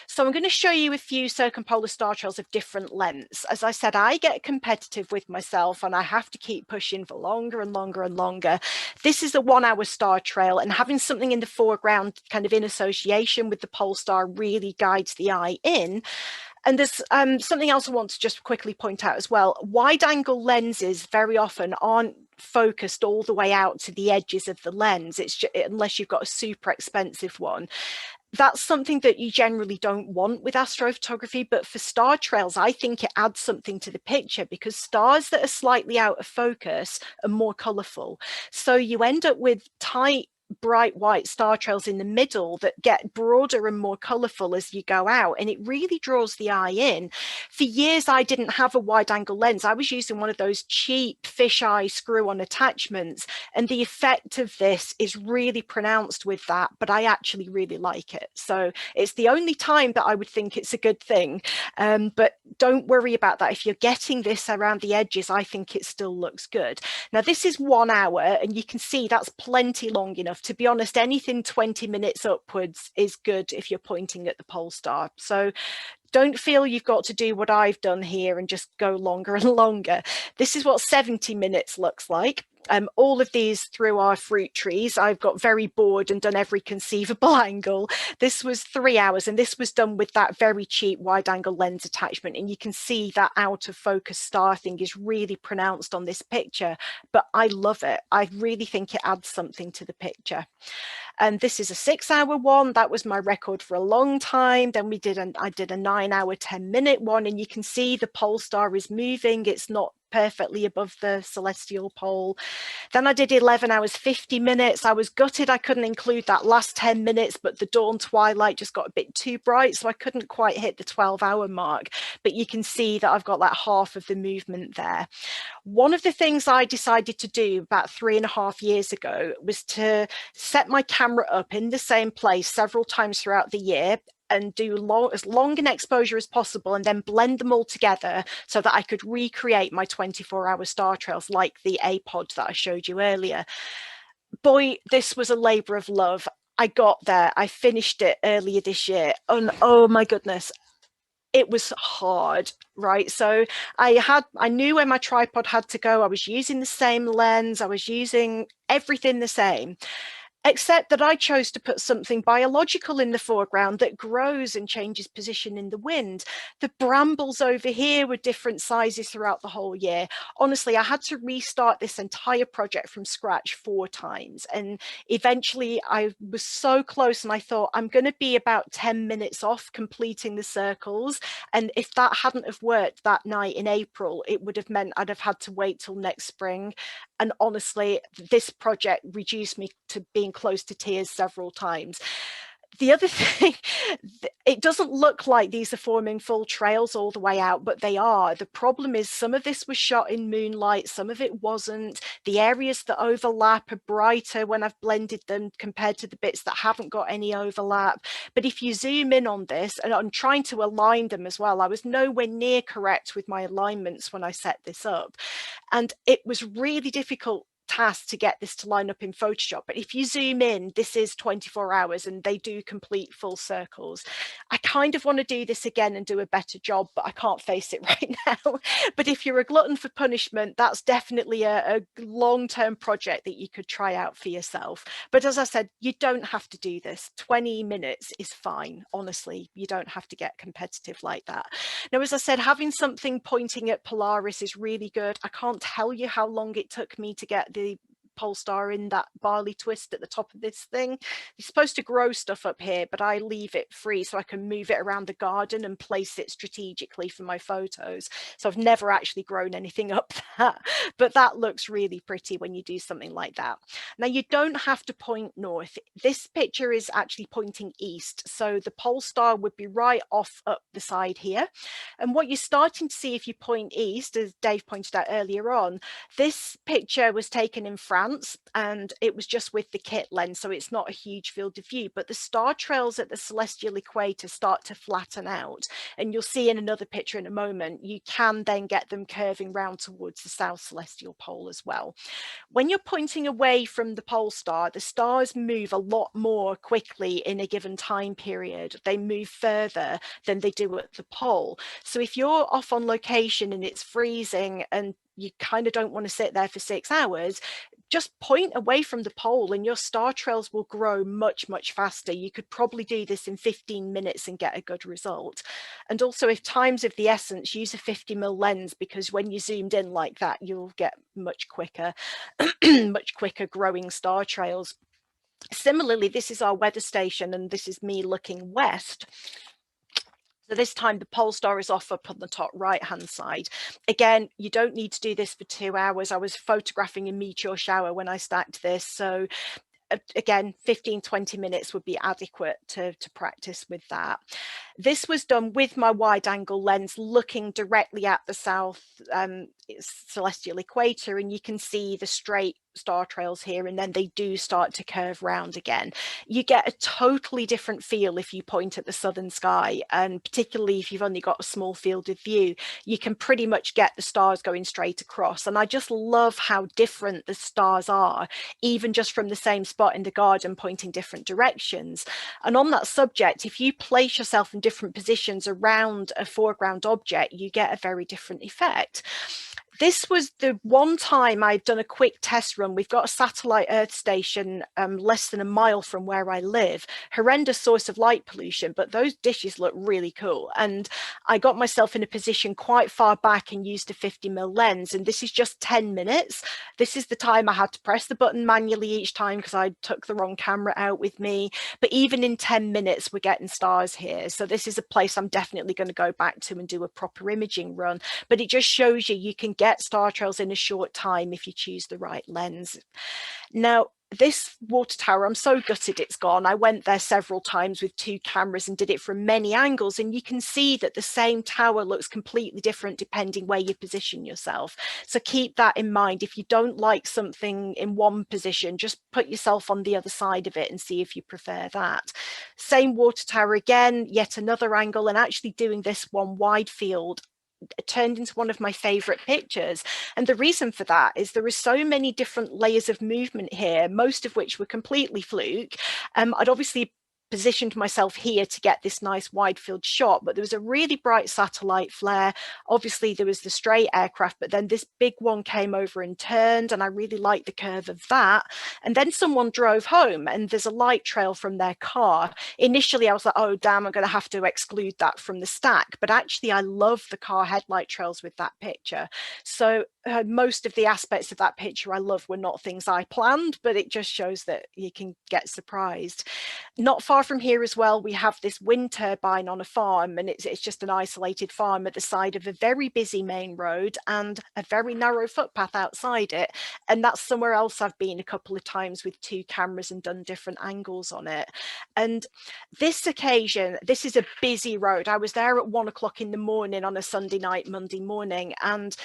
So I'm going to show you a few circumpolar star trails of different lengths. As I said, I get competitive with myself and I have to keep pushing for longer and longer and longer. This is a 1 hour star trail, and having something in the foreground kind of in association with the pole star really guides the eye in. And there's something else I want to just quickly point out as well. Wide angle lenses very often aren't focused all the way out to the edges of the lens. It's just, unless you've got a super expensive one. that's something that you generally don't want with astrophotography, but for star trails, I think it adds something to the picture because stars that are slightly out of focus are more colorful. So you end up with tight, bright white star trails in the middle that get broader and more colorful as you go out, and it really draws the eye in. For years I didn't have a wide angle lens. I was using one of those cheap fisheye screw-on attachments, and the effect of this is really pronounced with that, but I actually really like it. So it's the only time that I would think it's a good thing, but don't worry about that. If you're getting this around the edges, I think it still looks good. Now this is 1 hour, and you can see that's plenty long enough. To be honest, anything 20 minutes upwards is good if you're pointing at the pole star. So don't feel you've got to do what I've done here and just go longer and longer. This is what 70 minutes looks like. All of these through our fruit trees. I've got very bored and done every conceivable angle. This was 3 hours, and this was done with that very cheap wide angle lens attachment. And you can see that out of focus star thing is really pronounced on this picture, but I love it. I really think it adds something to the picture. And this is a 6-hour one. That was my record for a long time. Then I did a 9-hour, 10-minute one, and you can see the pole star is moving. It's not perfectly above the celestial pole. Then I did 11 hours, 50 minutes. I was gutted I couldn't include that last 10 minutes, but the dawn twilight just got a bit too bright, so I couldn't quite hit the 12-hour mark. But you can see that I've got like half of the movement there. One of the things I decided to do about 3.5 years ago was to set my camera up in the same place several times throughout the year and do as long an exposure as possible, and then blend them all together so that I could recreate my 24-hour star trails like the A-pod that I showed you earlier. Boy, this was a labor of love. I got there. I finished it earlier this year, and oh my goodness, it was hard, right? So I knew where my tripod had to go. I was using the same lens. I was using everything the same, except that I chose to put something biological in the foreground that grows and changes position in the wind. The brambles over here were different sizes throughout the whole year. Honestly, I had to restart this entire project from scratch 4 times. And eventually I was so close, and I thought I'm going to be about 10 minutes off completing the circles. And if that hadn't have worked that night in April, it would have meant I'd have had to wait till next spring. And honestly, this project reduced me to being close to tears several times. The other thing, it doesn't look like these are forming full trails all the way out, but they are. The problem is some of this was shot in moonlight, some of it wasn't. The areas that overlap are brighter when I've blended them compared to the bits that haven't got any overlap. But if you zoom in on this, and I'm trying to align them as well, I was nowhere near correct with my alignments when I set this up. And it was really difficult task to get this to line up in Photoshop. But if you zoom in, this is 24 hours and they do complete full circles. I kind of want to do this again and do a better job, but I can't face it right now. But if you're a glutton for punishment, that's definitely a long-term project that you could try out for yourself. But as I said, you don't have to do this. 20 minutes is fine. Honestly, you don't have to get competitive like that. Now, as I said, having something pointing at Polaris is really good. I can't tell you how long it took me to get the pole star in that barley twist at the top of this thing. You're supposed to grow stuff up here, but I leave it free so I can move it around the garden and place it strategically for my photos. So I've never actually grown anything up that, but that looks really pretty when you do something like that. Now, you don't have to point north. This picture is actually pointing east, so the pole star would be right off up the side here. And what you're starting to see if you point east, as Dave pointed out earlier on, this picture was taken in France, and it was just with the kit lens, so it's not a huge field of view, but the star trails at the celestial equator start to flatten out, and you'll see in another picture in a moment, you can then get them curving round towards the south celestial pole as well. When you're pointing away from the pole star, the stars move a lot more quickly in a given time period. They move further than they do at the pole. So if you're off on location and it's freezing and you kind of don't want to sit there for 6 hours, just point away from the pole and your star trails will grow much, much faster. You could probably do this in 15 minutes and get a good result. And also, if time's of the essence, use a 50mm lens, because when you zoomed in like that, you'll get much quicker, much quicker growing star trails. Similarly, this is our weather station, and this is me looking west. So this time the pole star is off up on the top right hand side. Again, you don't need to do this for 2 hours. I was photographing a meteor shower when I stacked this. So again, 15-20 minutes would be adequate to practice with that. This was done with my wide angle lens looking directly at the south celestial equator, and you can see the straight star trails here, and then they do start to curve round again. You get a totally different feel if you point at the southern sky, and particularly if you've only got a small field of view, you can pretty much get the stars going straight across. And I just love how different the stars are, even just from the same spot in the garden pointing different directions. And on that subject, if you place yourself in different positions around a foreground object, you get a very different effect. This was the one time I've done a quick test run. We've got a satellite Earth station less than a mile from where I live. Horrendous source of light pollution, but those dishes look really cool. And I got myself in a position quite far back and used a 50mm lens. And this is just 10 minutes. This is the time I had to press the button manually each time because I took the wrong camera out with me. But even in 10 minutes, we're getting stars here. So this is a place I'm definitely going to go back to and do a proper imaging run. But it just shows you can get star trails in a short time if you choose the right lens. Now, this water tower, I'm so gutted it's gone. I went there several times with 2 cameras and did it from many angles, and you can see that the same tower looks completely different depending where you position yourself. So keep that in mind. If you don't like something in one position, just put yourself on the other side of it and see if you prefer that. Same water tower again, yet another angle, and actually doing this one wide field turned into one of my favorite pictures. And the reason for that is there are so many different layers of movement here, most of which were completely fluke. I'd obviously positioned myself here to get this nice wide field shot, but there was a really bright satellite flare. Obviously there was the stray aircraft, but then this big one came over and turned, and I really liked the curve of that. And then someone drove home and there's a light trail from their car. Initially I was like, oh damn, I'm going to have to exclude that from the stack, but actually I love the car headlight trails with that picture. So most of the aspects of that picture I love were not things I planned, but it just shows that you can get surprised. Not far from here as well, we have this wind turbine on a farm, and it's just an isolated farm at the side of a very busy main road and a very narrow footpath outside it. And that's somewhere else I've been a couple of times with 2 cameras and done different angles on it. And this occasion, this is a busy road. I was there at 1 o'clock in the morning on a Sunday night, Monday morning, and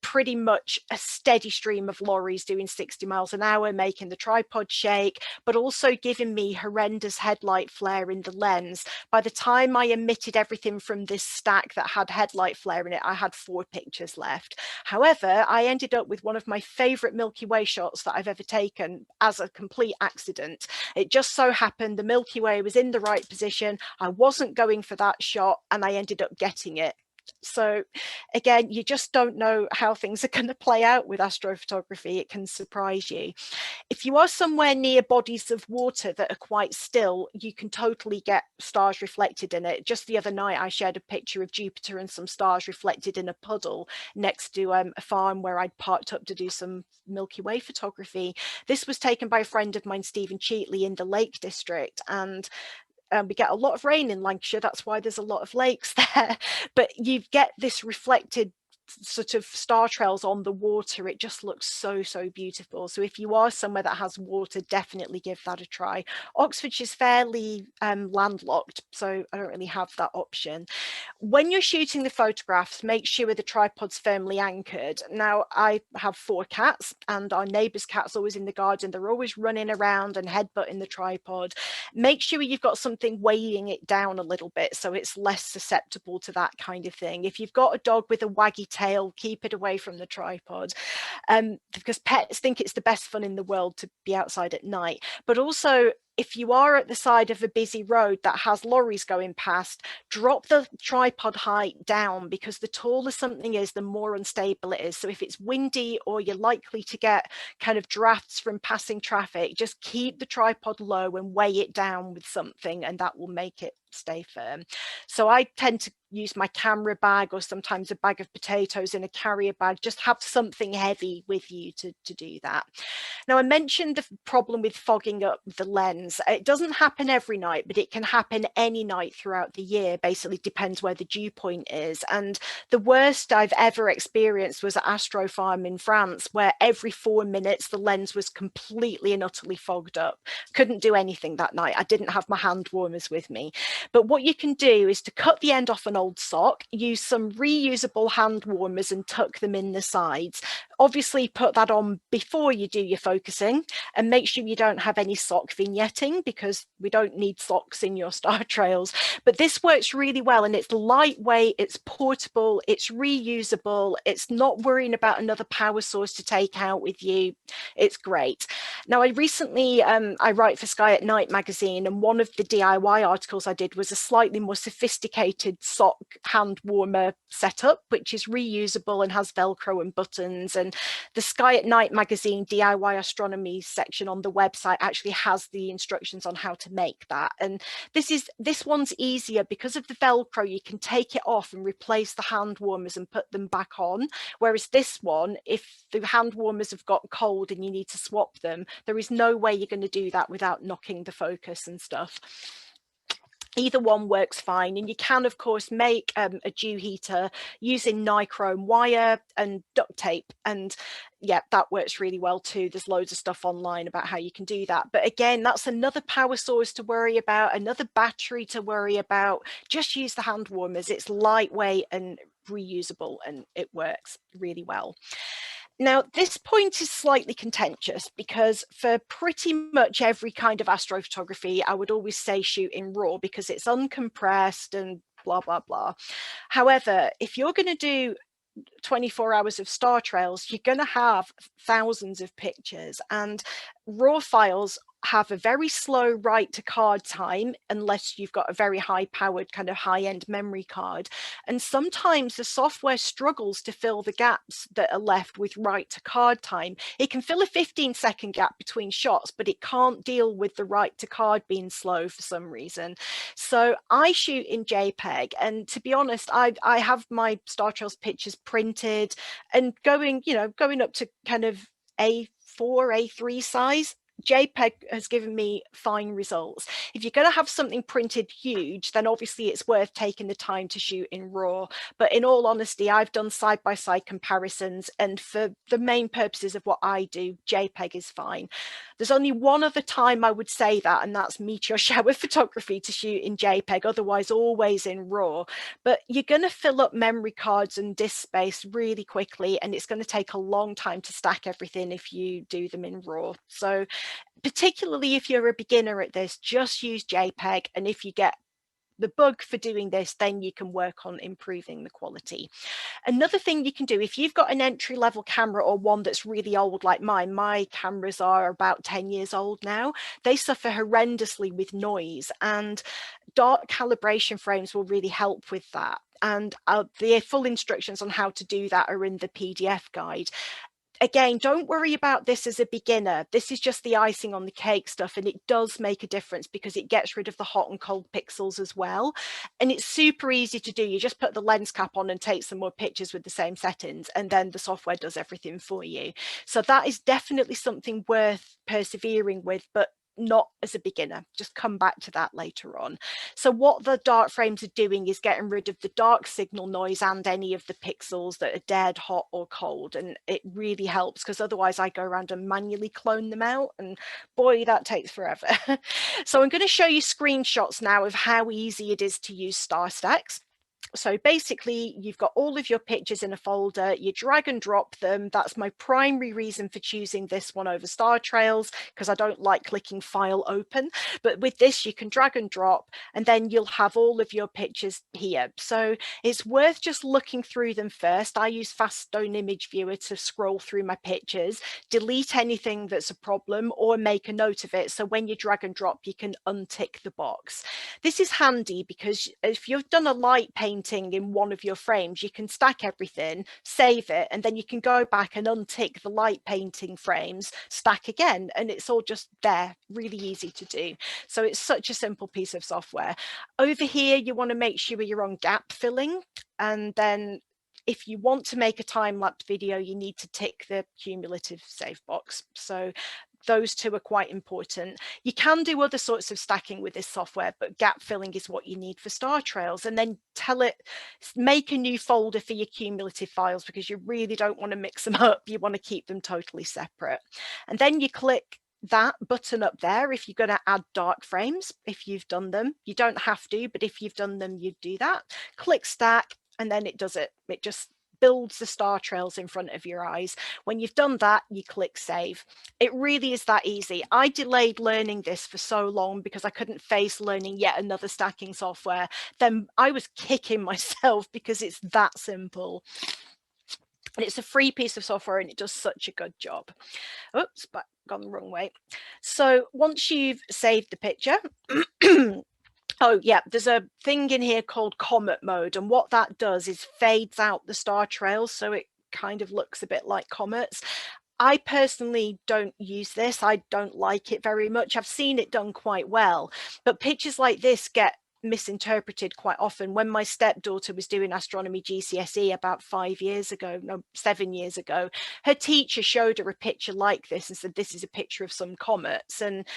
pretty much a steady stream of lorries doing 60 miles an hour, making the tripod shake, but also giving me horrendous headlight flare in the lens. By the time I emitted everything from this stack that had headlight flare in it, I had 4 pictures left. However, I ended up with one of my favorite Milky Way shots that I've ever taken as a complete accident. It just so happened the Milky Way was in the right position. I wasn't going for that shot, and I ended up getting it. So again, you just don't know how things are going to play out with astrophotography. It can surprise you. If you are somewhere near bodies of water that are quite still, you can totally get stars reflected in it. Just the other night, I shared a picture of Jupiter and some stars reflected in a puddle next to a farm where I'd parked up to do some Milky Way photography. This was taken by a friend of mine, Stephen Cheatley, in the Lake District, and we get a lot of rain in Lancashire. That's why there's a lot of lakes there. But you get this reflected sort of star trails on the water. It just looks so beautiful. So if you are somewhere that has water, definitely give that a try. Oxfordshire's fairly landlocked, so I don't really have that option. When you're shooting the photographs, make sure the tripod's firmly anchored. Now, I have 4 cats, and our neighbour's cat's always in the garden. They're always running around and headbutting the tripod. Make sure you've got something weighing it down a little bit so it's less susceptible to that kind of thing. If you've got a dog with a waggy tail, keep it away from the tripod, because pets think it's the best fun in the world to be outside at night. But also, if you are at the side of a busy road that has lorries going past, drop the tripod height down, because the taller something is, the more unstable it is. So if it's windy or you're likely to get kind of drafts from passing traffic, just keep the tripod low and weigh it down with something, and that will make it stay firm. So I tend to use my camera bag, or sometimes a bag of potatoes in a carrier bag. Just have something heavy with you to do that. Now, I mentioned the problem with fogging up the lens. It doesn't happen every night, but it can happen any night throughout the year. Basically depends where the dew point is. And the worst I've ever experienced was at Astro Farm in France, where every 4 minutes the lens was completely and utterly fogged up. Couldn't do anything that night. I didn't have my hand warmers with me. But what you can do is to cut the end off an old sock, use some reusable hand warmers and tuck them in the sides. Obviously put that on before you do your focusing, and make sure you don't have any sock vignetting, because we don't need socks in your star trails. But this works really well, and it's lightweight, it's portable, it's reusable, it's not worrying about another power source to take out with you. It's great. Now, I recently, I write for Sky at Night magazine, and one of the DIY articles I did was a slightly more sophisticated sock hand warmer setup, which is reusable and has Velcro and buttons. And the Sky at Night magazine DIY astronomy section on the website actually has the instructions on how to make that. And this one's easier because of the Velcro. You can take it off and replace the hand warmers and put them back on. Whereas this one, if the hand warmers have got cold and you need to swap them, there is no way you're going to do that without knocking the focus and stuff. Either one works fine, and you can of course make a dew heater using nichrome wire and duct tape, and yeah, that works really well too. There's loads of stuff online about how you can do that, but again, that's another power source to worry about, another battery to worry about. Just use the hand warmers. It's lightweight and reusable, and it works really well. Now, this point is slightly contentious, because for pretty much every kind of astrophotography, I would always say shoot in RAW, because it's uncompressed and blah, blah, blah. However, if you're going to do 24 hours of star trails, you're going to have thousands of pictures, and RAW files have a very slow write to card time unless you've got a very high powered kind of high-end memory card. And sometimes the software struggles to fill the gaps that are left with write to card time. It can fill a 15-second gap between shots, but it can't deal with the write to card being slow for some reason. So I shoot in JPEG, and to be honest, I have my star trails pictures printed and going up to kind of A4, A3 size. JPEG has given me fine results. If you're going to have something printed huge, then obviously it's worth taking the time to shoot in RAW. But in all honesty, I've done side-by-side comparisons, and for the main purposes of what I do, JPEG is fine. There's only one other time I would say that, and that's meteor shower photography to shoot in JPEG, otherwise always in RAW. But you're going to fill up memory cards and disk space really quickly, and it's going to take a long time to stack everything if you do them in RAW. So particularly if you're a beginner at this, just use JPEG, and if you get the bug for doing this, then you can work on improving the quality. Another thing you can do, if you've got an entry-level camera or one that's really old like mine, my cameras are about 10 years old now, they suffer horrendously with noise, and dark calibration frames will really help with that. And the full instructions on how to do that are in the PDF guide. Again, don't worry about this as a beginner. This is just the icing on the cake stuff, and it does make a difference because it gets rid of the hot and cold pixels as well. And it's super easy to do. You just put the lens cap on and take some more pictures with the same settings, and then the software does everything for you. So that is definitely something worth persevering with, but not as a beginner. Just come back to that later on. So what the dark frames are doing is getting rid of the dark signal noise and any of the pixels that are dead, hot or cold, and it really helps, because otherwise I go around and manually clone them out, and boy, that takes forever. So I'm going to show you screenshots now of how easy it is to use Star Stacks. So basically, you've got all of your pictures in a folder, you drag and drop them. That's my primary reason for choosing this one over Star Trails, because I don't like clicking File Open. But with this, you can drag and drop, and then you'll have all of your pictures here. So it's worth just looking through them first. I use Fast Stone Image Viewer to scroll through my pictures, delete anything that's a problem, or make a note of it. So when you drag and drop, you can untick the box. This is handy because if you've done a light painting in one of your frames, you can stack everything, save it, and then you can go back and untick the light painting frames, stack again, and it's all just there. Really easy to do. So it's such a simple piece of software. Over here, you want to make sure you're on gap filling, and then if you want to make a time-lapse video, you need to tick the cumulative save box. So those two are quite important. You can do other sorts of stacking with this software, but gap filling is what you need for Star Trails. And then tell it, make a new folder for your cumulative files, because you really don't want to mix them up. You want to keep them totally separate. And then you click that button up there if you're going to add dark frames. If you've done them, you don't have to, but if you've done them, you do that. Click stack, and then it does it. It just builds the Star Trails in front of your eyes. When you've done that, you click save. It really is that easy. I delayed learning this for so long because I couldn't face learning yet another stacking software. Then I was kicking myself because it's that simple. And it's a free piece of software, and it does such a good job. Oops, but gone the wrong way. So once you've saved the picture, oh yeah, there's a thing in here called Comet Mode, and what that does is fades out the Star Trails, so it kind of looks a bit like comets. I personally don't use this. I don't like it very much. I've seen it done quite well, but pictures like this get misinterpreted quite often. When my stepdaughter was doing astronomy GCSE about 7 years ago, her teacher showed her a picture like this and said, this is a picture of some comets. And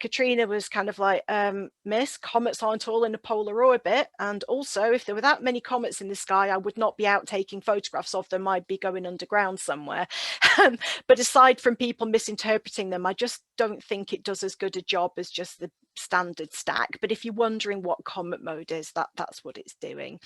Katrina was kind of like, miss, comets aren't all in a polar orbit. And also, if there were that many comets in the sky, I would not be out taking photographs of them. I'd be going underground somewhere. But aside from people misinterpreting them, I just don't think it does as good a job as just the standard stack. But if you're wondering what Comet Mode is, that's what it's doing.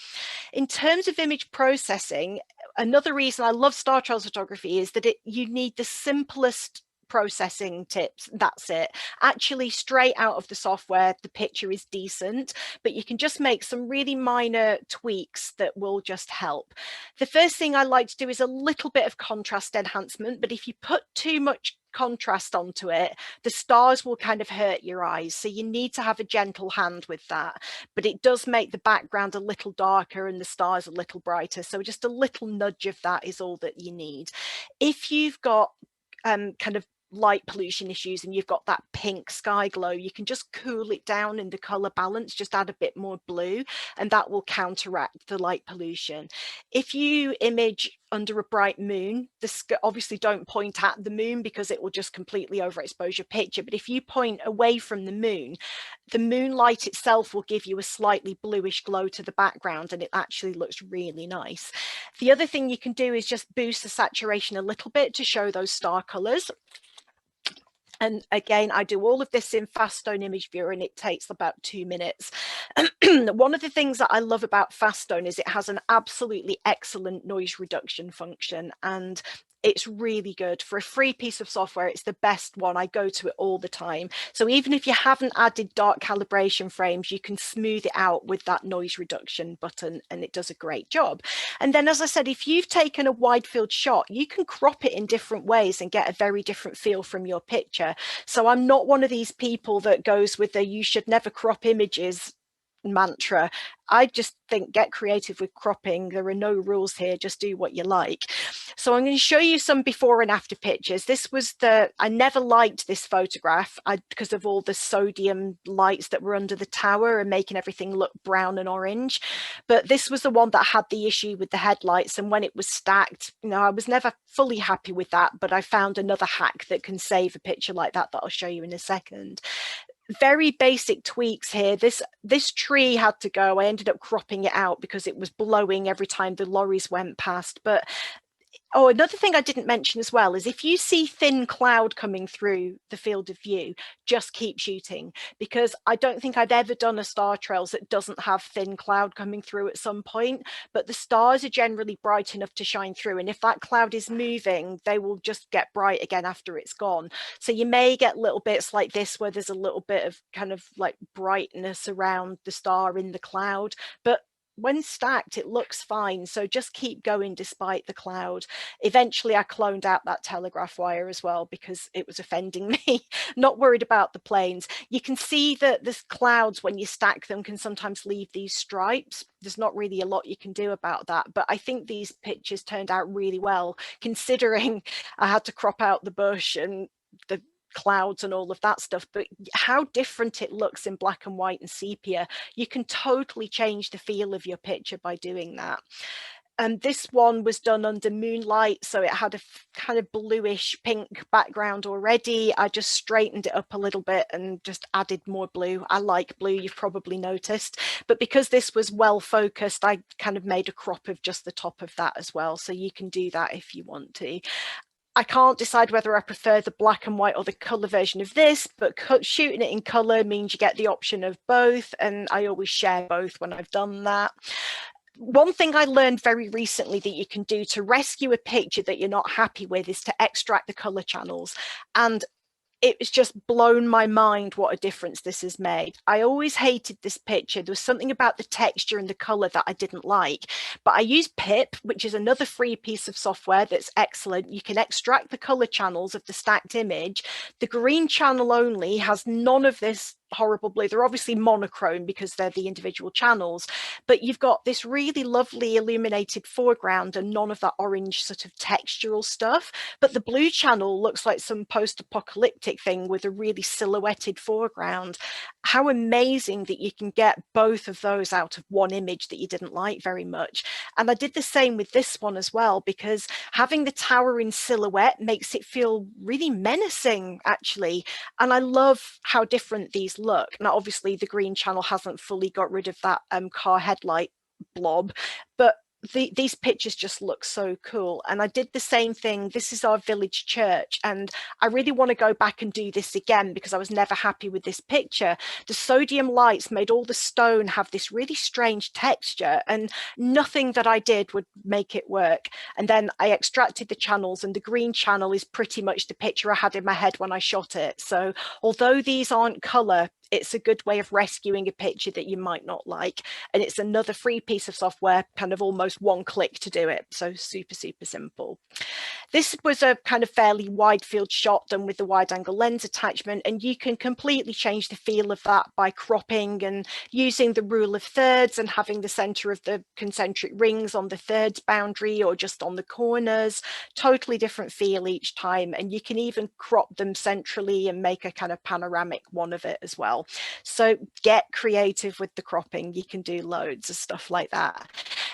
In terms of image processing, another reason I love Star Trails photography is that you need the simplest processing tips. That's it. Actually, straight out of the software, the picture is decent, but you can just make some really minor tweaks that will just help. The first thing I like to do is a little bit of contrast enhancement, but if you put too much contrast onto it, the stars will kind of hurt your eyes. So you need to have a gentle hand with that, but it does make the background a little darker and the stars a little brighter. So just a little nudge of that is all that you need. If you've got kind of light pollution issues and you've got that pink sky glow, you can just cool it down in the color balance, just add a bit more blue, and that will counteract the light pollution. If you image under a bright moon, obviously don't point at the moon because it will just completely overexpose your picture, but if you point away from the moonlight itself will give you a slightly bluish glow to the background, and it actually looks really nice. The other thing you can do is just boost the saturation a little bit to show those star colors. And again, I do all of this in Fast Stone Image Viewer, and it takes about 2 minutes. One of the things that I love about Fast Stone is it has an absolutely excellent noise reduction function, and it's really good. For a free piece of software, it's the best one. I go to it all the time. So even if you haven't added dark calibration frames, you can smooth it out with that noise reduction button, and it does a great job. And then, as I said, if you've taken a wide field shot, you can crop it in different ways and get a very different feel from your picture. So I'm not one of these people that goes with the "you should never crop images" mantra. I just think get creative with cropping. There are no rules here, just do what you like. So I'm going to show you some before and after pictures. This was I never liked this photograph because of all the sodium lights that were under the tower and making everything look brown and orange. But this was the one that had the issue with the headlights, and when it was stacked, I was never fully happy with that, but I found another hack that can save a picture like that I'll show you in a second. Very basic tweaks here. This tree had to go. I ended up cropping it out because it was blowing every time the lorries went past, but Oh, another thing I didn't mention as well is if you see thin cloud coming through the field of view, just keep shooting, because I don't think I've ever done a star trails that doesn't have thin cloud coming through at some point, but the stars are generally bright enough to shine through. And if that cloud is moving, they will just get bright again after it's gone. So you may get little bits like this where there's a little bit of kind of like brightness around the star in the cloud, but when stacked, it looks fine. So just keep going despite the cloud. Eventually, I cloned out that telegraph wire as well because it was offending me. Not worried about the planes. You can see that the clouds, when you stack them, can sometimes leave these stripes. There's not really a lot you can do about that. But I think these pictures turned out really well, considering I had to crop out the bush and the clouds and all of that stuff, but how different it looks in black and white and sepia. You can totally change the feel of your picture by doing that. And this one was done under moonlight, so it had a kind of bluish pink background already. I just straightened it up a little bit and just added more blue. I like blue, you've probably noticed, but because this was well focused, I kind of made a crop of just the top of that as well. So you can do that if you want to. I can't decide whether I prefer the black and white or the color version of this, but shooting it in color means you get the option of both, and I always share both when I've done that. One thing I learned very recently that you can do to rescue a picture that you're not happy with is to extract the color channels. And it's just blown my mind what a difference this has made. I always hated this picture. There was something about the texture and the color that I didn't like, but I use Pip, which is another free piece of software that's excellent. You can extract the color channels of the stacked image. The green channel only has none of this horrible blue. They're obviously monochrome because they're the individual channels, but you've got this really lovely illuminated foreground and none of that orange sort of textural stuff. But the blue channel looks like some post-apocalyptic thing with a really silhouetted foreground. How amazing that you can get both of those out of one image that you didn't like very much. And I did the same with this one as well, because having the tower in silhouette makes it feel really menacing, actually. And I love how different these look. Now, obviously, the green channel hasn't fully got rid of that car headlight blob, but these pictures just look so cool. And I did the same thing. This is our village church, and I really want to go back and do this again because I was never happy with this picture. The sodium lights made all the stone have this really strange texture, and nothing that I did would make it work. And then I extracted the channels, and the green channel is pretty much the picture I had in my head when I shot it. So although these aren't color, it's a good way of rescuing a picture that you might not like. And it's another free piece of software, kind of almost one click to do it. So super, super simple. This was a kind of fairly wide field shot done with the wide angle lens attachment, and you can completely change the feel of that by cropping and using the rule of thirds and having the center of the concentric rings on the thirds boundary or just on the corners. Totally different feel each time, and you can even crop them centrally and make a kind of panoramic one of it as well. So get creative with the cropping. You can do loads of stuff like that.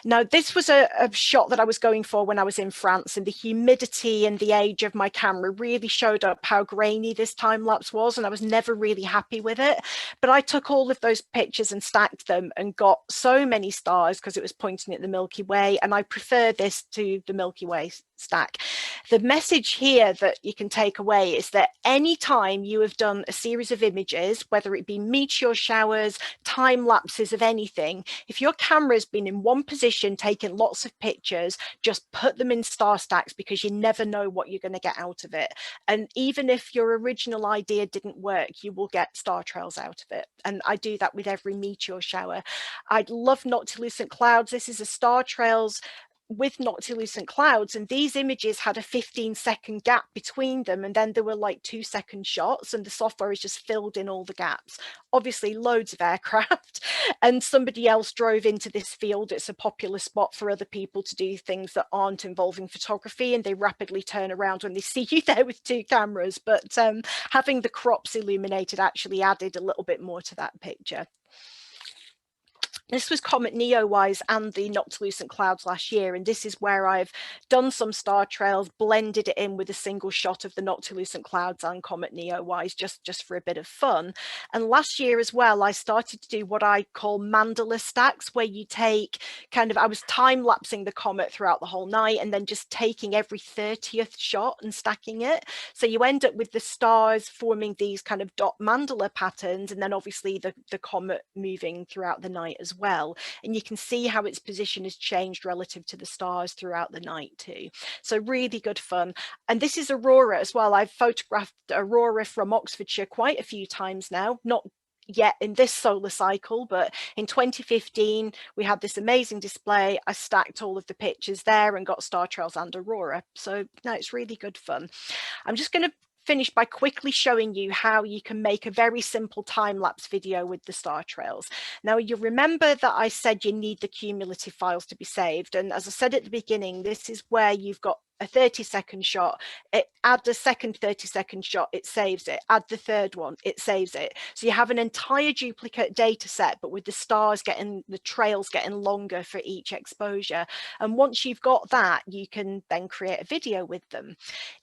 Now, this was a shot that I was going for when I was in France, and the humidity and the age of my camera really showed up how grainy this time lapse was, and I was never really happy with it. But I took all of those pictures and stacked them and got so many stars because it was pointing at the Milky Way, and I prefer this to the Milky Way stack. The message here that you can take away is that anytime you have done a series of images, whether it be meteor showers, time lapses of anything, if your camera has been in one position taking lots of pictures, just put them in star stacks because you never know what you're going to get out of it. And even if your original idea didn't work, you will get star trails out of it. And I do that with every meteor shower. I love noctilucent clouds. This is a star trails with noctilucent clouds, and these images had a 15-second gap between them, and then there were like 2-second shots, and the software is just filled in all the gaps. Obviously loads of aircraft, and somebody else drove into this field. It's a popular spot for other people to do things that aren't involving photography, and they rapidly turn around when they see you there with 2 cameras. But having the crops illuminated actually added a little bit more to that picture. This was Comet Neowise and the Noctilucent Clouds last year, and this is where I've done some star trails, blended it in with a single shot of the Noctilucent Clouds and Comet Neowise just for a bit of fun. And last year as well, I started to do what I call Mandala Stacks, where you take I was time-lapsing the comet throughout the whole night and then just taking every 30th shot and stacking it. So you end up with the stars forming these kind of dot mandala patterns, and then obviously the comet moving throughout the night as well. And you can see how its position has changed relative to the stars throughout the night too. So really good fun. And this is Aurora as well. I've photographed Aurora from Oxfordshire quite a few times now, not yet in this solar cycle, but in 2015 we had this amazing display. I stacked all of the pictures there and got star trails and Aurora. So no, it's really good fun. I'm just going to finish by quickly showing you how you can make a very simple time-lapse video with the star trails. Now, you'll remember that I said you need the cumulative files to be saved, and as I said at the beginning, this is where you've got a 30-second shot, add the second 30-second shot, it saves it, add the third one, it saves it. So you have an entire duplicate data set, but with the stars getting, the trails getting longer for each exposure. And once you've got that, you can then create a video with them.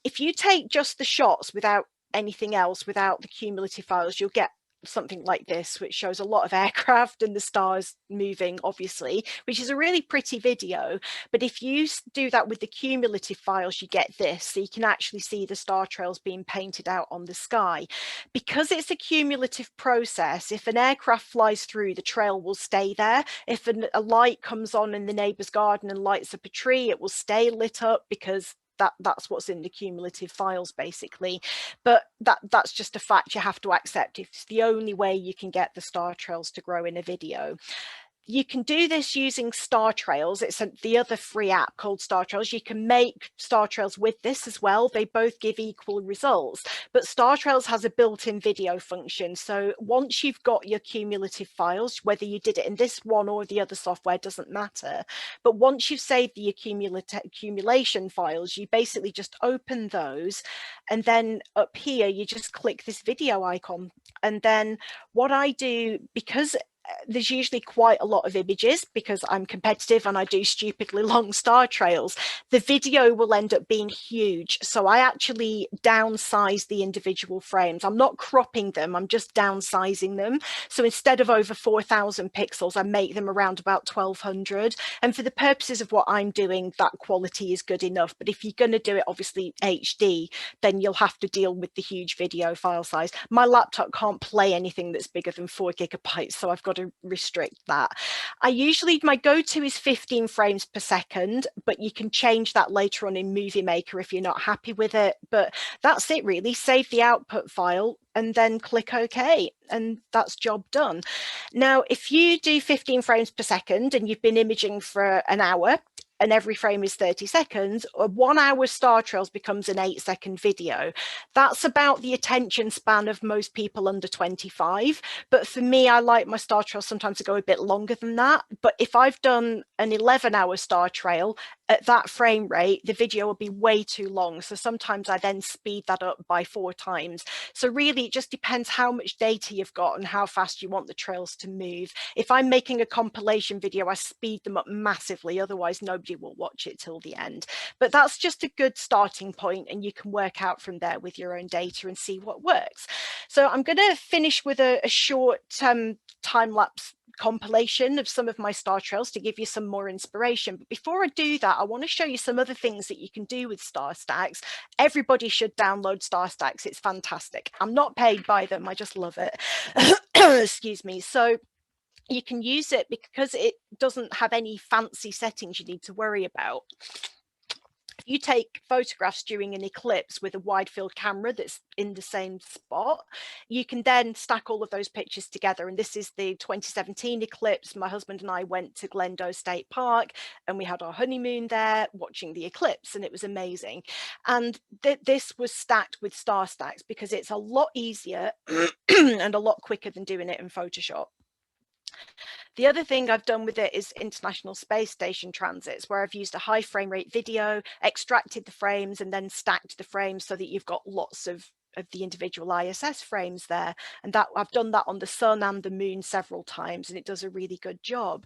If you take just the shots without anything else, without the cumulative files, you'll get something like this, which shows a lot of aircraft and the stars moving, obviously, which is a really pretty video. But if you do that with the cumulative files, you get this, so you can actually see the star trails being painted out on the sky. Because it's a cumulative process, if an aircraft flies through, the trail will stay there. If a light comes on in the neighbor's garden and lights up a tree, it will stay lit up because that's what's in the cumulative files, basically. But that's just a fact you have to accept. It's the only way you can get the star trails to grow in a video. You can do this using Star Trails. It's the other free app called Star Trails. You can make Star Trails with this as well. They both give equal results, but Star Trails has a built-in video function. So once you've got your cumulative files, whether you did it in this one or the other software doesn't matter. But once you've saved the accumulation files, you basically just open those, and then up here, you just click this video icon. And then what I do, because there's usually quite a lot of images because I'm competitive and I do stupidly long star trails, the video will end up being huge. So I actually downsize the individual frames. I'm not cropping them, I'm just downsizing them. So instead of over 4,000 pixels, I make them around about 1,200. And for the purposes of what I'm doing, that quality is good enough. But if you're going to do it obviously HD, then you'll have to deal with the huge video file size. My laptop can't play anything that's bigger than 4 gigabytes, so I've got to restrict that. My go-to is 15 frames per second, but you can change that later on in Movie Maker if you're not happy with it. But that's it really. Save the output file and then click OK, and that's job done. Now, if you do 15 frames per second and you've been imaging for an hour, and every frame is 30 seconds, a 1 hour star trails becomes an 8-second video. That's about the attention span of most people under 25. But for me, I like my star trails sometimes to go a bit longer than that. But if I've done an 11-hour star trail at that frame rate, the video will be way too long. So sometimes I then speed that up by 4 times. So really, it just depends how much data you've got and how fast you want the trails to move. If I'm making a compilation video, I speed them up massively. Otherwise, nobody will watch it till the end. But that's just a good starting point, and you can work out from there with your own data and see what works. So I'm going to finish with a short time-lapse compilation of some of my star trails to give you some more inspiration. But before I do that, I want to show you some other things that you can do with Star Stacks. Everybody should download Star Stacks. It's fantastic. I'm not paid by them. I just love it. Excuse me. So you can use it because it doesn't have any fancy settings you need to worry about. If you take photographs during an eclipse with a wide field camera that's in the same spot, you can then stack all of those pictures together. And this is the 2017 eclipse. My husband and I went to Glendale State Park and we had our honeymoon there watching the eclipse, and it was amazing. And this was stacked with Star Stacks because it's a lot easier and a lot quicker than doing it in Photoshop. The other thing I've done with it is International Space Station transits, where I've used a high frame rate video, extracted the frames and then stacked the frames so that you've got lots of of the individual ISS frames there. And that I've done that on the sun and the moon several times, and it does a really good job.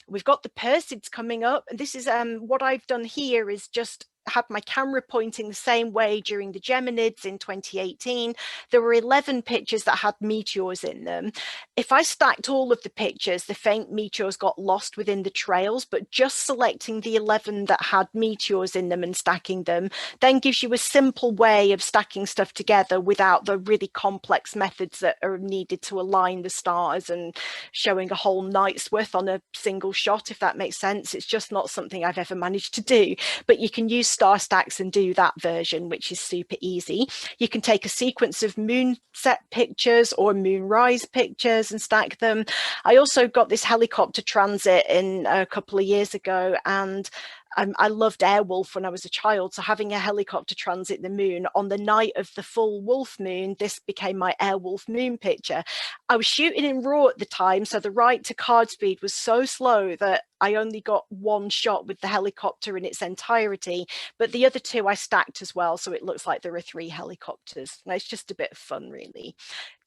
We've got the Perseids coming up, and this is what I've done here is just had my camera pointing the same way during the Geminids in 2018. There were 11 pictures that had meteors in them. If I stacked all of the pictures, the faint meteors got lost within the trails, but just selecting the 11 that had meteors in them and stacking them then gives you a simple way of stacking stuff together without the really complex methods that are needed to align the stars and showing a whole night's worth on a single shot, if that makes sense. It's just not something I've ever managed to do, but you can use star stacks and do that version, which is super easy. You can take a sequence of moon set pictures or moonrise pictures and stack them. I also got this helicopter transit in a couple of years ago, and I loved Airwolf when I was a child, so having a helicopter transit the moon on the night of the full wolf moon, this became my Airwolf moon picture. I was shooting in RAW at the time, so the write to card speed was so slow that I only got one shot with the helicopter in its entirety, but the other two I stacked as well, so it looks like there are 3 helicopters. And it's just a bit of fun, really.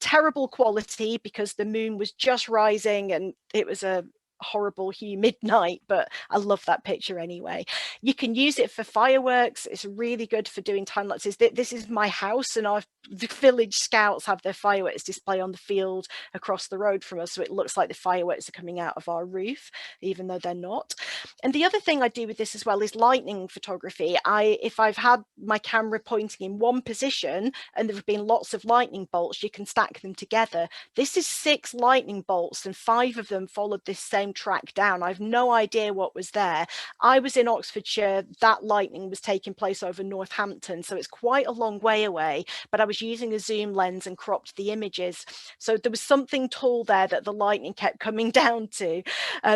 Terrible quality because the moon was just rising and it was a horrible humid night, but I love that picture anyway. You can use it for fireworks. It's really good for doing time lapses. This is my house, and the village scouts have their fireworks display on the field across the road from us, so it looks like the fireworks are coming out of our roof, even though they're not. And the other thing I do with this as well is lightning photography. If I've had my camera pointing in one position and there have been lots of lightning bolts, you can stack them together. This is 6 lightning bolts, and 5 of them followed this same track down. I've no idea what was there. I was in Oxfordshire. That lightning was taking place over Northampton, so it's quite a long way away, but I was using a zoom lens and cropped the images. So there was something tall there that the lightning kept coming down to.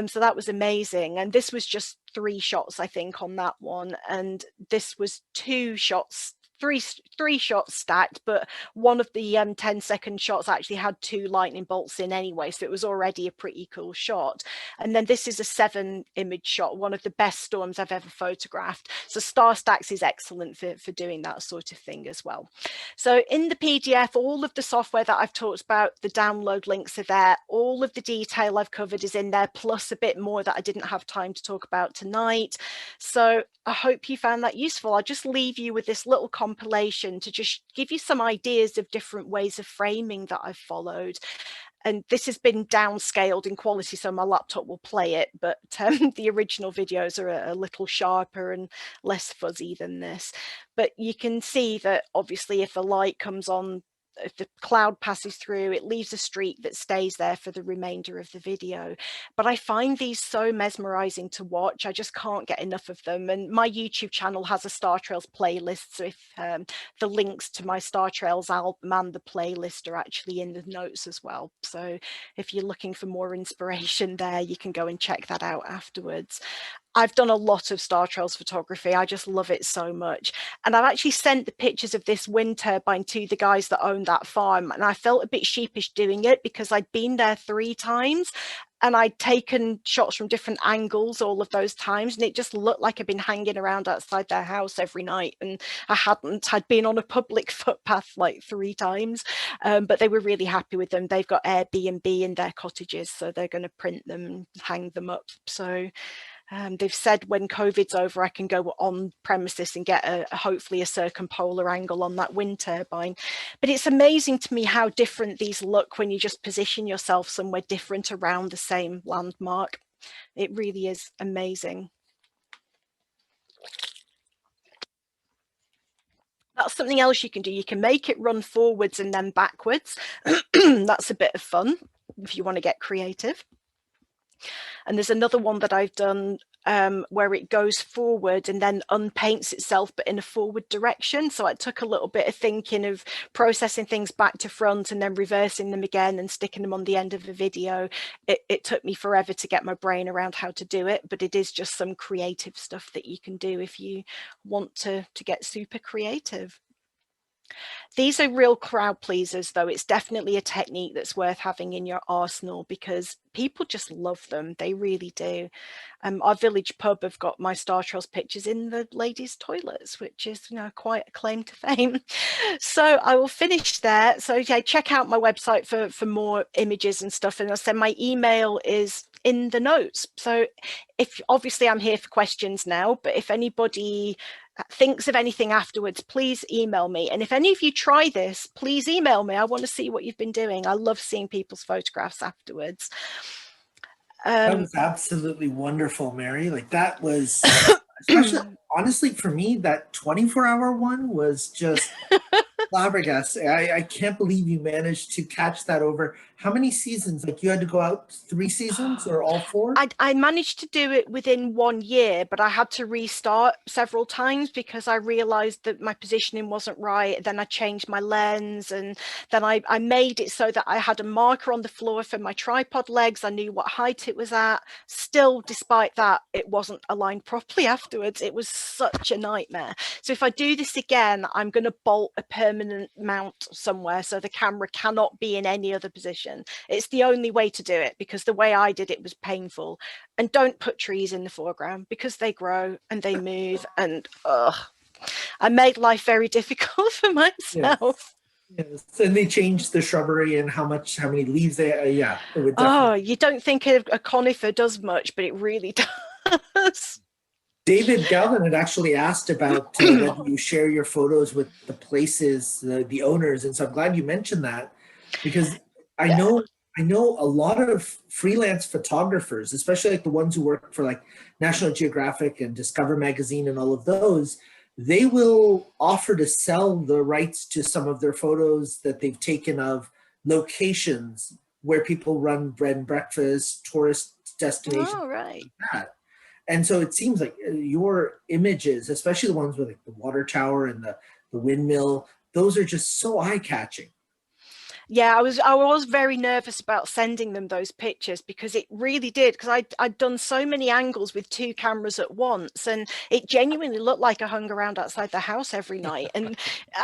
So that was amazing. And this was just 3 shots, I think, on that one. And this was 2 shots, three shots stacked, but one of the 10-second shots actually had 2 lightning bolts in anyway, so it was already a pretty cool shot. And then this is a 7 image shot, one of the best storms I've ever photographed. So Star Stacks is excellent for doing that sort of thing as well. So in the PDF, all of the software that I've talked about, the download links are there. All of the detail I've covered is in there, plus a bit more that I didn't have time to talk about tonight. So I hope you found that useful. I'll just leave you with this little compilation to just give you some ideas of different ways of framing that I've followed. And this has been downscaled in quality, so my laptop will play it, but the original videos are a little sharper and less fuzzy than this. But you can see that obviously if the light comes on, if the cloud passes through, it leaves a streak that stays there for the remainder of the video. But I find these so mesmerizing to watch. I just can't get enough of them. And my YouTube channel has a Star Trails playlist, so if the links to my Star Trails album and the playlist are actually in the notes as well. So if you're looking for more inspiration there, you can go and check that out afterwards. I've done a lot of Star Trails photography. I just love it so much. And I've actually sent the pictures of this wind turbine to the guys that own that farm. And I felt a bit sheepish doing it because I'd been there 3 times and I'd taken shots from different angles all of those times. And it just looked like I'd been hanging around outside their house every night. And I hadn't. I'd been on a public footpath like 3 times, but they were really happy with them. They've got Airbnb in their cottages, so they're going to print them and hang them up. So they've said when COVID's over, I can go on premises and get hopefully a circumpolar angle on that wind turbine. But it's amazing to me how different these look when you just position yourself somewhere different around the same landmark. It really is amazing. That's something else you can do. You can make it run forwards and then backwards. That's a bit of fun if you want to get creative. And there's another one that I've done where it goes forward and then unpaints itself, but in a forward direction. So it took a little bit of thinking of processing things back to front and then reversing them again and sticking them on the end of the video. It took me forever to get my brain around how to do it, but it is just some creative stuff that you can do if you want to get super creative. These are real crowd pleasers, though. It's definitely a technique that's worth having in your arsenal because people just love them. They really do. Our village pub have got my Star Trails pictures in the ladies' toilets, which is, quite a claim to fame. So I will finish there. So yeah, check out my website for more images and stuff. And I'll send my email is in the notes. So if obviously I'm here for questions now, but if anybody thinks of anything afterwards, please email me. And if any of you try this, please email me. I want to see what you've been doing. I love seeing people's photographs afterwards. That was absolutely wonderful, Mary. Like that was, especially honestly for me, that 24-hour one was just flabbergasted. I can't believe you managed to catch that over how many seasons? Like you had to go out 3 seasons or all 4? I managed to do it within 1 year, but I had to restart several times because I realized that my positioning wasn't right. Then I changed my lens, and then I made it so that I had a marker on the floor for my tripod legs. I knew what height it was at. Still, despite that, it wasn't aligned properly afterwards. It was such a nightmare. So if I do this again, I'm going to bolt a permanent mount somewhere so the camera cannot be in any other position. It's the only way to do it because the way I did it was painful. And don't put trees in the foreground because they grow and they move, and I made life very difficult for myself. Yes. And they changed the shrubbery and how many leaves they yeah, it would You don't think a conifer does much, but it really does. David Galvin had actually asked about whether you share your photos with the places, the owners, and so I'm glad you mentioned that because I know a lot of freelance photographers, especially like the ones who work for like National Geographic and Discover Magazine and all of those, they will offer to sell the rights to some of their photos that they've taken of locations where people run bread and breakfast, tourist destinations, right. like that. And so it seems like your images, especially the ones with like the water tower and the windmill, those are just so eye-catching. Yeah, I was very nervous about sending them those pictures because it really did, because I'd done so many angles with 2 cameras at once, and it genuinely looked like I hung around outside the house every night, and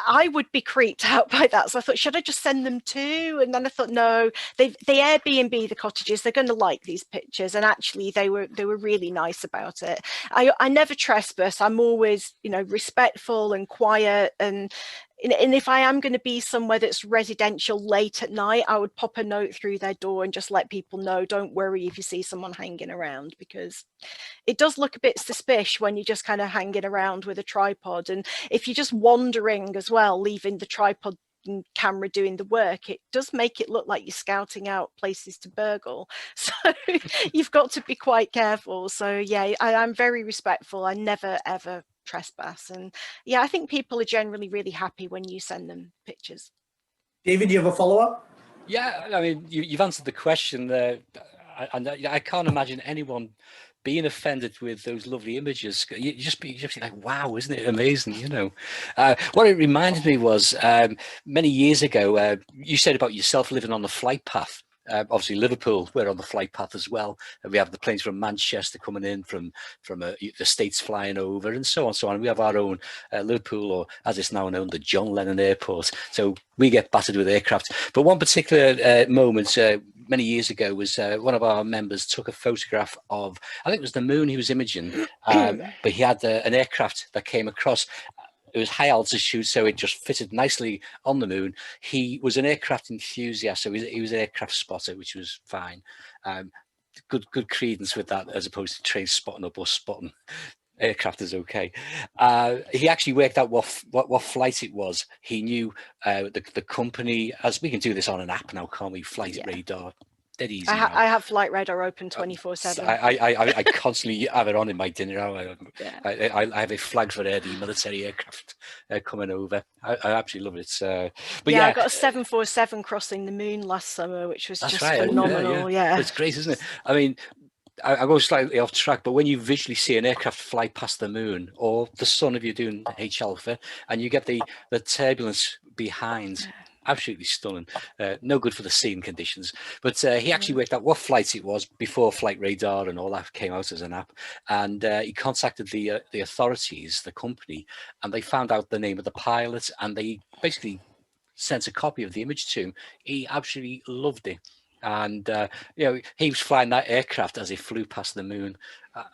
I would be creeped out by that. So I thought, should I just send them 2? And then I thought, no, they Airbnb the cottages, they're going to like these pictures, and actually they were really nice about it. I never trespass. I'm always, respectful and quiet, and if I am going to be somewhere that's residential late at night, I would pop a note through their door and just let people know, don't worry if you see someone hanging around, because it does look a bit suspicious when you're just kind of hanging around with a tripod. And if you're just wandering as well, leaving the tripod and camera doing the work, it does make it look like you're scouting out places to burgle. So you've got to be quite careful. So yeah, I'm very respectful. I never, ever trespass. And yeah, I think people are generally really happy when you send them pictures. David, do you have a follow-up? Yeah, I mean, you've answered the question there. I can't imagine anyone being offended with those lovely images. You just be like, wow, isn't it amazing? What it reminded me was many years ago, you said about yourself living on the flight path. Obviously, Liverpool, we're on the flight path as well. We have the planes from Manchester coming in from the States flying over, and so on, so on. We have our own Liverpool, or as it's now known, the John Lennon Airport. So we get battered with aircraft. But one particular moment many years ago was one of our members took a photograph of, I think it was the moon he was imaging, but he had an aircraft that came across. It was high altitude, so it just fitted nicely on the moon. He was an aircraft enthusiast, so he was an aircraft spotter, which was fine. Good credence with that, as opposed to train spotting or bus spotting. Aircraft is okay. He actually worked out what flight it was. He knew the company, as we can do this on an app now, can't we? Flight radar. Dead easy. I have flight radar open 24/7. I constantly have it on in my dinner hour. I have it flagged for the military aircraft coming over. I absolutely love it. But I got a 747 crossing the moon last summer, which was just phenomenal. Yeah, it's great, isn't it? I mean, I go slightly off track, but when you visually see an aircraft fly past the moon or the sun, if you're doing H alpha, and you get the turbulence behind, absolutely stunning. No good for the scene conditions, but he actually worked out what flights it was before Flight Radar and all that came out as an app, and he contacted the authorities, the company, and they found out the name of the pilot, and they basically sent a copy of the image to him. He absolutely loved it. And you know, he was flying that aircraft as it flew past the moon.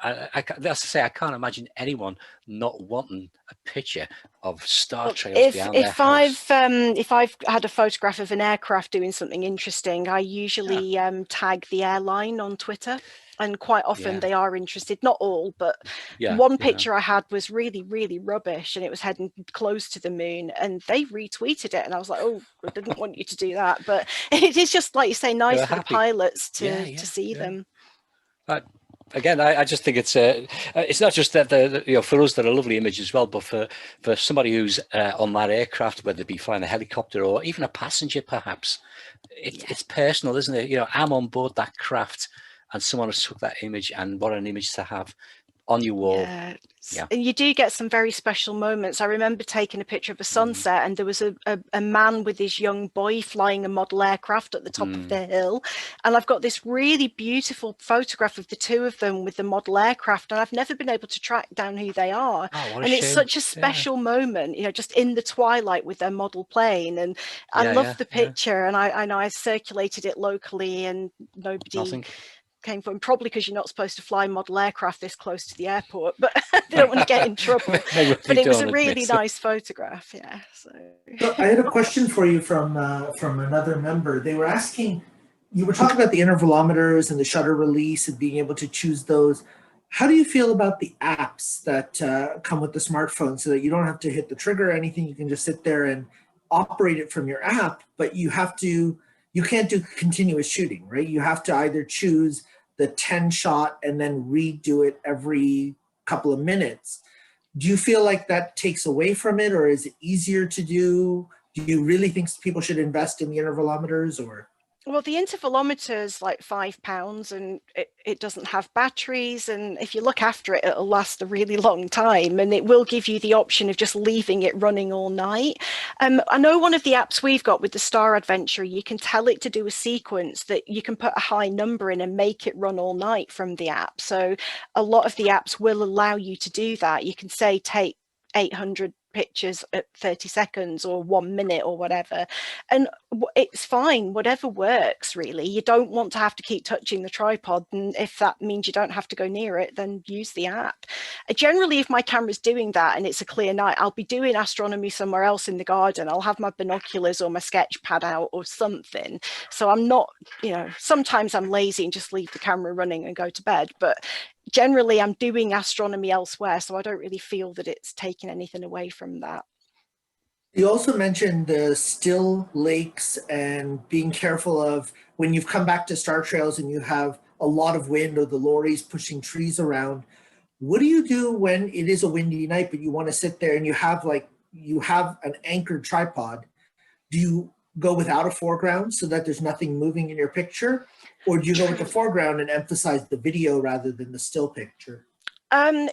That's to say, I can't imagine anyone not wanting a picture of star trails behind their house. If I've had a photograph of an aircraft doing something interesting, I usually tag the airline on Twitter. And quite often they are interested, not all, but one picture I had was really, really rubbish, and it was heading close to the moon, and they retweeted it. And I was like, oh, I didn't want you to do that. But it is just, like you say, nice for the pilots to see them. Again, I just think it's not just that you know, for us they're a lovely image as well, but for somebody who's on that aircraft, whether it be flying a helicopter or even a passenger, perhaps it's personal, isn't it? You know, I'm on board that craft, and someone has took that image, and what an image to have on your wall. And you do get some very special moments. I remember taking a picture of a sunset, and there was a man with his young boy flying a model aircraft at the top of the hill, and I've got this really beautiful photograph of the two of them with the model aircraft, and I've never been able to track down who they are. And it's such a special moment, you know, just in the twilight with their model plane. And I love the picture, and I know I circulated it locally, and nobody came from, probably because you're not supposed to fly model aircraft this close to the airport, but they don't want to get in trouble. But it was a really nice photograph. So I had a question for you from another member. They were asking, you were talking about the intervalometers and the shutter release and being able to choose those. How do you feel about the apps that come with the smartphone, so that you don't have to hit the trigger or anything? You can just sit there and operate it from your app, but you can't do continuous shooting, right? You have to either choose the 10 shot and then redo it every couple of minutes. Do you feel like that takes away from it, or is it easier to do? Do you really think people should invest in the intervalometers, or? Well, the intervalometer is like £5, and it doesn't have batteries, and if you look after it, it'll last a really long time, and it will give you the option of just leaving it running all night. I know one of the apps we've got with the Star Adventure, you can tell it to do a sequence that you can put a high number in and make it run all night from the app. So a lot of the apps will allow you to do that. You can say take 800 pictures at 30 seconds or 1 minute or whatever, and it's fine, whatever works really. You don't want to have to keep touching the tripod, and if that means you don't have to go near it, then use the app. Generally, if my camera's doing that and it's a clear night, I'll be doing astronomy somewhere else in the garden. I'll have my binoculars or my sketch pad out or something, so I'm not, you know, sometimes I'm lazy and just leave the camera running and go to bed, but generally I'm doing astronomy elsewhere, so I don't really feel that it's taking anything away from that. You also mentioned the still lakes and being careful of when you've come back to star trails and you have a lot of wind or the lorries pushing trees around. What do you do when it is a windy night, but you want to sit there and you have an anchored tripod? Do you go without a foreground so that there's nothing moving in your picture? Or do you go with the foreground and emphasize the video rather than the still picture?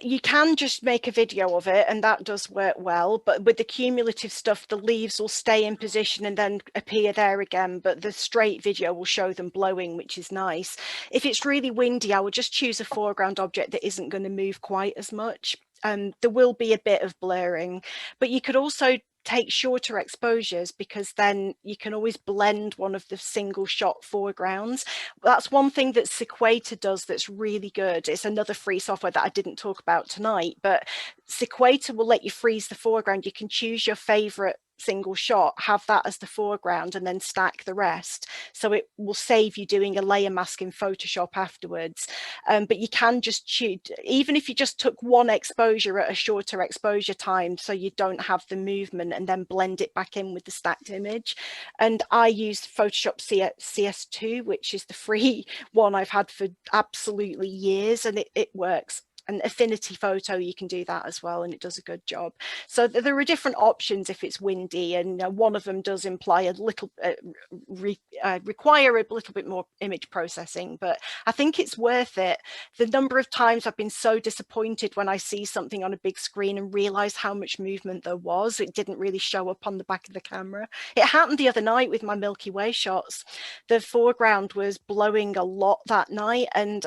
You can just make a video of it, and that does work well, but with the cumulative stuff, the leaves will stay in position and then appear there again, but the straight video will show them blowing, which is nice. If it's really windy, I would just choose a foreground object that isn't going to move quite as much. There will be a bit of blurring, but you could also take shorter exposures, because then you can always blend one of the single shot foregrounds. That's one thing that Sequator does that's really good. It's another free software that I didn't talk about tonight, but Sequator will let you freeze the foreground. You can choose your favorite single shot, have that as the foreground, and then stack the rest, so it will save you doing a layer mask in Photoshop afterwards. But you can just choose, even if you just took one exposure at a shorter exposure time, so you don't have the movement, and then blend it back in with the stacked image. And I use Photoshop CS2, which is the free one I've had for absolutely years, and it works an affinity photo, you can do that as well, and it does a good job. So there are different options if it's windy, and one of them does imply a little require a little bit more image processing, but I think it's worth it. The number of times I've been so disappointed when I see something on a big screen and realize how much movement there was. It didn't really show up on the back of the camera. It happened the other night with my Milky Way shots. The foreground was blowing a lot that night, and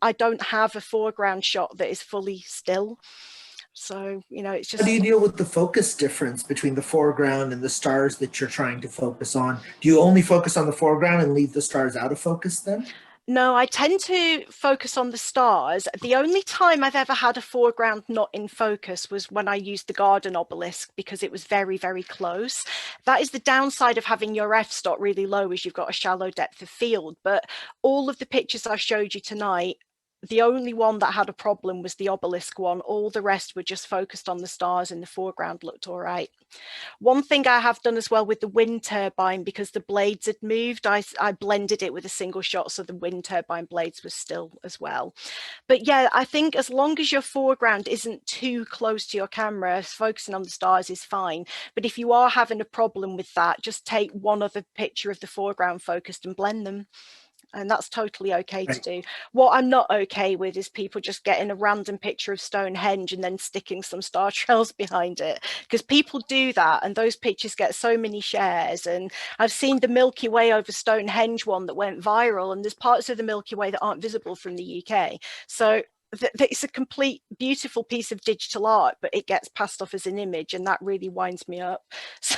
I don't have a foreground shot that is fully still. So, it's just... How do you deal with the focus difference between the foreground and the stars that you're trying to focus on? Do you only focus on the foreground and leave the stars out of focus then? No, I tend to focus on the stars. The only time I've ever had a foreground not in focus was when I used the garden obelisk, because it was very, very close. That is the downside of having your f-stop really low, is you've got a shallow depth of field. But all of the pictures I showed you tonight, the only one that had a problem was the obelisk one. All the rest were just focused on the stars, and the foreground looked all right. One thing I have done as well with the wind turbine, because the blades had moved, I blended it with a single shot so the wind turbine blades were still as well. But yeah, I think as long as your foreground isn't too close to your camera, focusing on the stars is fine. But if you are having a problem with that, just take one other picture of the foreground focused and blend them. And that's totally okay to do. What I'm not okay with is people just getting a random picture of Stonehenge and then sticking some star trails behind it, because people do that and those pictures get so many shares. And I've seen the Milky Way over Stonehenge one that went viral, and there's parts of the Milky Way that aren't visible from the UK. So it's a complete beautiful piece of digital art, but it gets passed off as an image, and that really winds me up. So,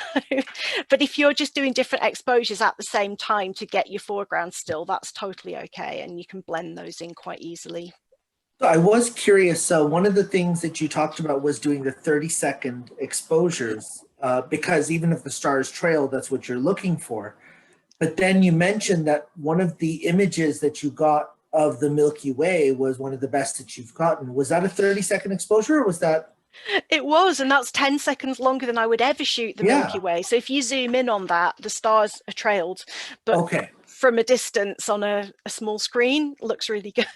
but if you're just doing different exposures at the same time to get your foreground still, that's totally okay, and you can blend those in quite easily. I was curious, so one of the things that you talked about was doing the 30-second exposures, because even if the stars trail, that's what you're looking for. But then you mentioned that one of the images that you got of the Milky Way was one of the best that you've gotten. Was that a 30-second exposure, or was that? It was, and that's 10 seconds longer than I would ever shoot the Milky Way. So if you zoom in on that, the stars are trailed, but from a distance on a small screen, looks really good.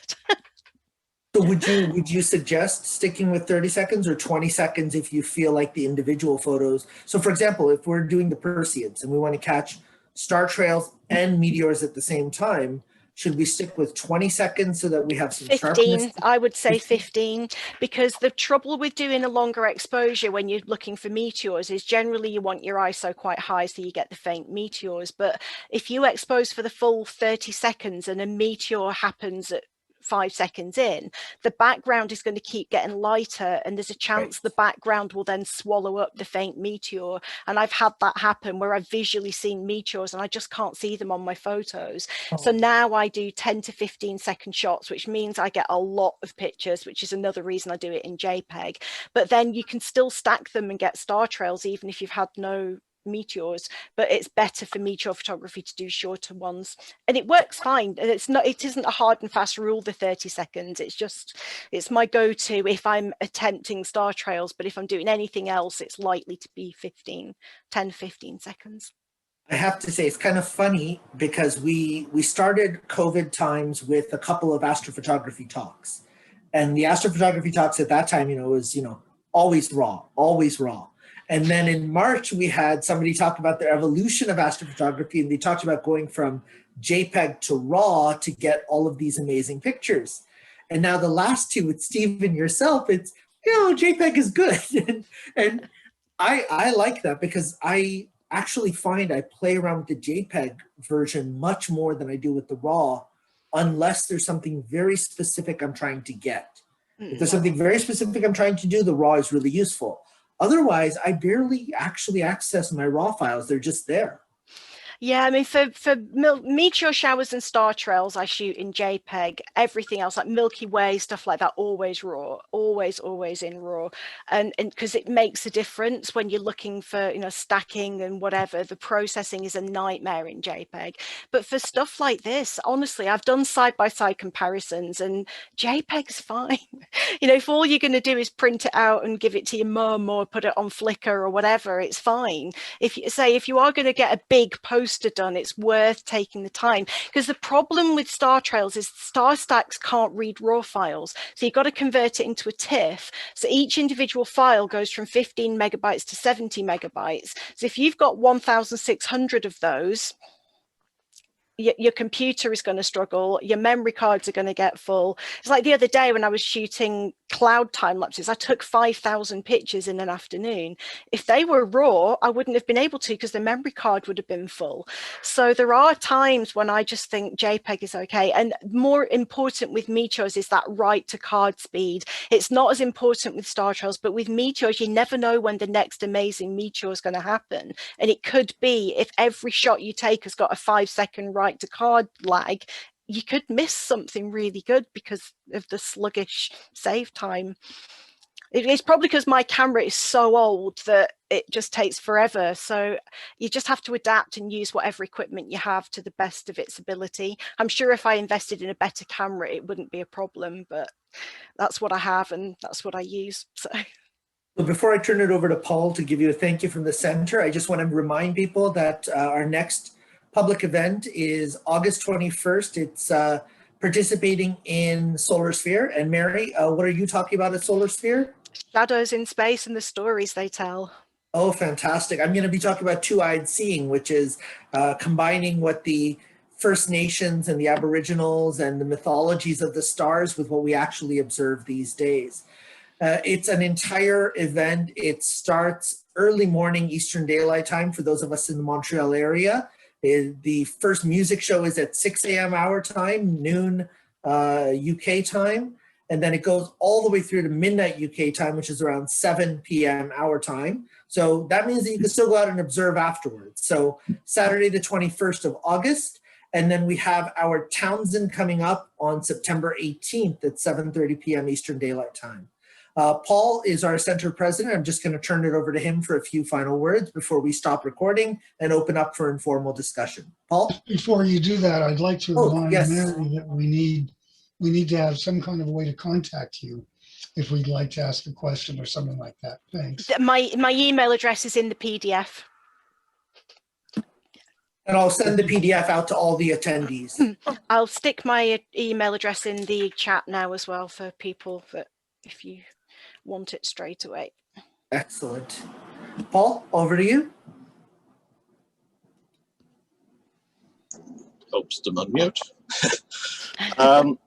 So would you suggest sticking with 30 seconds or 20 seconds if you feel like the individual photos? So for example, if we're doing the Perseids and we want to catch star trails and meteors at the same time, should we stick with 20 seconds so that we have some 15, I would say 15, because the trouble with doing a longer exposure when you're looking for meteors is generally you want your ISO quite high so you get the faint meteors. But if you expose for the full 30 seconds and a meteor happens at 5 seconds in, the background is going to keep getting lighter, and there's a chance the background will then swallow up the faint meteor. And I've had that happen where I've visually seen meteors and I just can't see them on my photos. So now I do 10 to 15 second shots, which means I get a lot of pictures, which is another reason I do it in JPEG. But then you can still stack them and get star trails even if you've had no meteors, but it's better for meteor photography to do shorter ones, and it works fine. And it isn't a hard and fast rule, the 30 seconds. It's my go-to if I'm attempting star trails, but if I'm doing anything else, it's likely to be 10-15 seconds. I have to say, it's kind of funny because we started COVID times with a couple of astrophotography talks, and the astrophotography talks at that time, was always raw. And then in March, we had somebody talk about the evolution of astrophotography, and they talked about going from JPEG to RAW to get all of these amazing pictures. And now the last two with Steve and yourself, it's, JPEG is good. and I like that because I actually find I play around with the JPEG version much more than I do with the RAW, unless there's something very specific I'm trying to get. If there's something very specific I'm trying to do, the RAW is really useful. Otherwise, I barely actually access my RAW files. They're just there. Yeah, I mean, for meteor showers and star trails, I shoot in JPEG. Everything else, like Milky Way, stuff like that, always RAW, always in RAW. And because it makes a difference when you're looking for, stacking and whatever, the processing is a nightmare in JPEG. But for stuff like this, honestly, I've done side-by-side comparisons and JPEG's fine. If all you're going to do is print it out and give it to your mum or put it on Flickr or whatever, it's fine. If you are going to get a big post poster done, it's worth taking the time, because the problem with star trails is star stacks can't read raw files, so you've got to convert it into a TIFF. So each individual file goes from 15 megabytes to 70 megabytes. So if you've got 1,600 of those, your computer is going to struggle, your memory cards are going to get full. It's like the other day when I was shooting cloud time lapses, I took 5,000 pictures in an afternoon. If they were raw, I wouldn't have been able to, because the memory card would have been full. So there are times when I just think JPEG is okay. And more important with meteors is that write to card speed. It's not as important with star trails, but with meteors, you never know when the next amazing meteor is going to happen. And it could be, if every shot you take has got a 5-second write to card lag, you could miss something really good because of the sluggish save time. It's probably because my camera is so old that it just takes forever. So you just have to adapt and use whatever equipment you have to the best of its ability. I'm sure if I invested in a better camera, it wouldn't be a problem, but that's what I have and that's what I use. So. Well, before I turn it over to Paul to give you a thank you from the center, I just want to remind people that our next public event is August 21st. It's participating in Solar Sphere. And Mary, what are you talking about at Solar Sphere? Shadows in space and the stories they tell. Oh, fantastic. I'm going to be talking about two-eyed seeing, which is combining what the First Nations and the Aboriginals and the mythologies of the stars with what we actually observe these days. It's an entire event. It starts early morning Eastern Daylight Time for those of us in the Montreal area. The first music show is at 6 a.m. our time, noon UK time, and then it goes all the way through to midnight UK time, which is around 7 p.m. our time. So that means that you can still go out and observe afterwards. So Saturday, the 21st of August, and then we have our Townsend coming up on September 18th at 7:30 p.m. Eastern Daylight Time. Paul is our center president. I'm just going to turn it over to him for a few final words before we stop recording and open up for informal discussion. Paul? Before you do that, I'd like to remind yes. Mary that we need to have some kind of a way to contact you if we'd like to ask a question or something like that. Thanks. My email address is in the PDF. And I'll send the PDF out to all the attendees. I'll stick my email address in the chat now as well for people that if you want it straight away. Excellent. Paul, over to you. Oops, to unmute.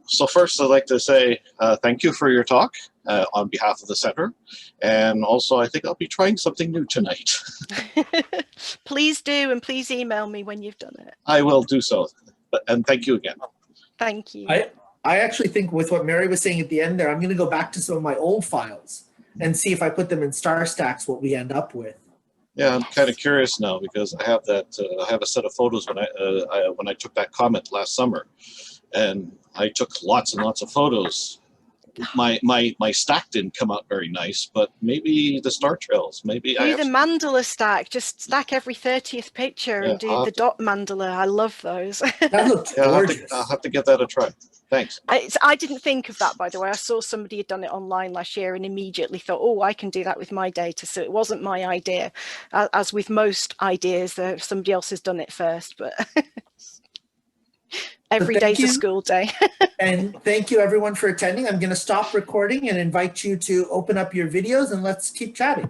So first, I'd like to say thank you for your talk on behalf of the center. And also, I think I'll be trying something new tonight. Please do, and please email me when you've done it. I will do so. And thank you again. Thank you. I actually think with what Mary was saying at the end there, I'm going to go back to some of my old files and see if I put them in star stacks, what we end up with. Yeah, I'm kind of curious now because I have that. I have a set of photos when I took that comet last summer, and I took lots and lots of photos. My stack didn't come out very nice, but maybe the star trails. Maybe do the mandala stack. Just stack every 30th picture and do the dot mandala. I love those. That looks gorgeous. I'll have to get that a try. Thanks. I didn't think of that, by the way. I saw somebody had done it online last year and immediately thought, oh, I can do that with my data. So it wasn't my idea. As with most ideas, somebody else has done it first, but every day's a school day. And thank you everyone for attending. I'm going to stop recording and invite you to open up your videos and let's keep chatting.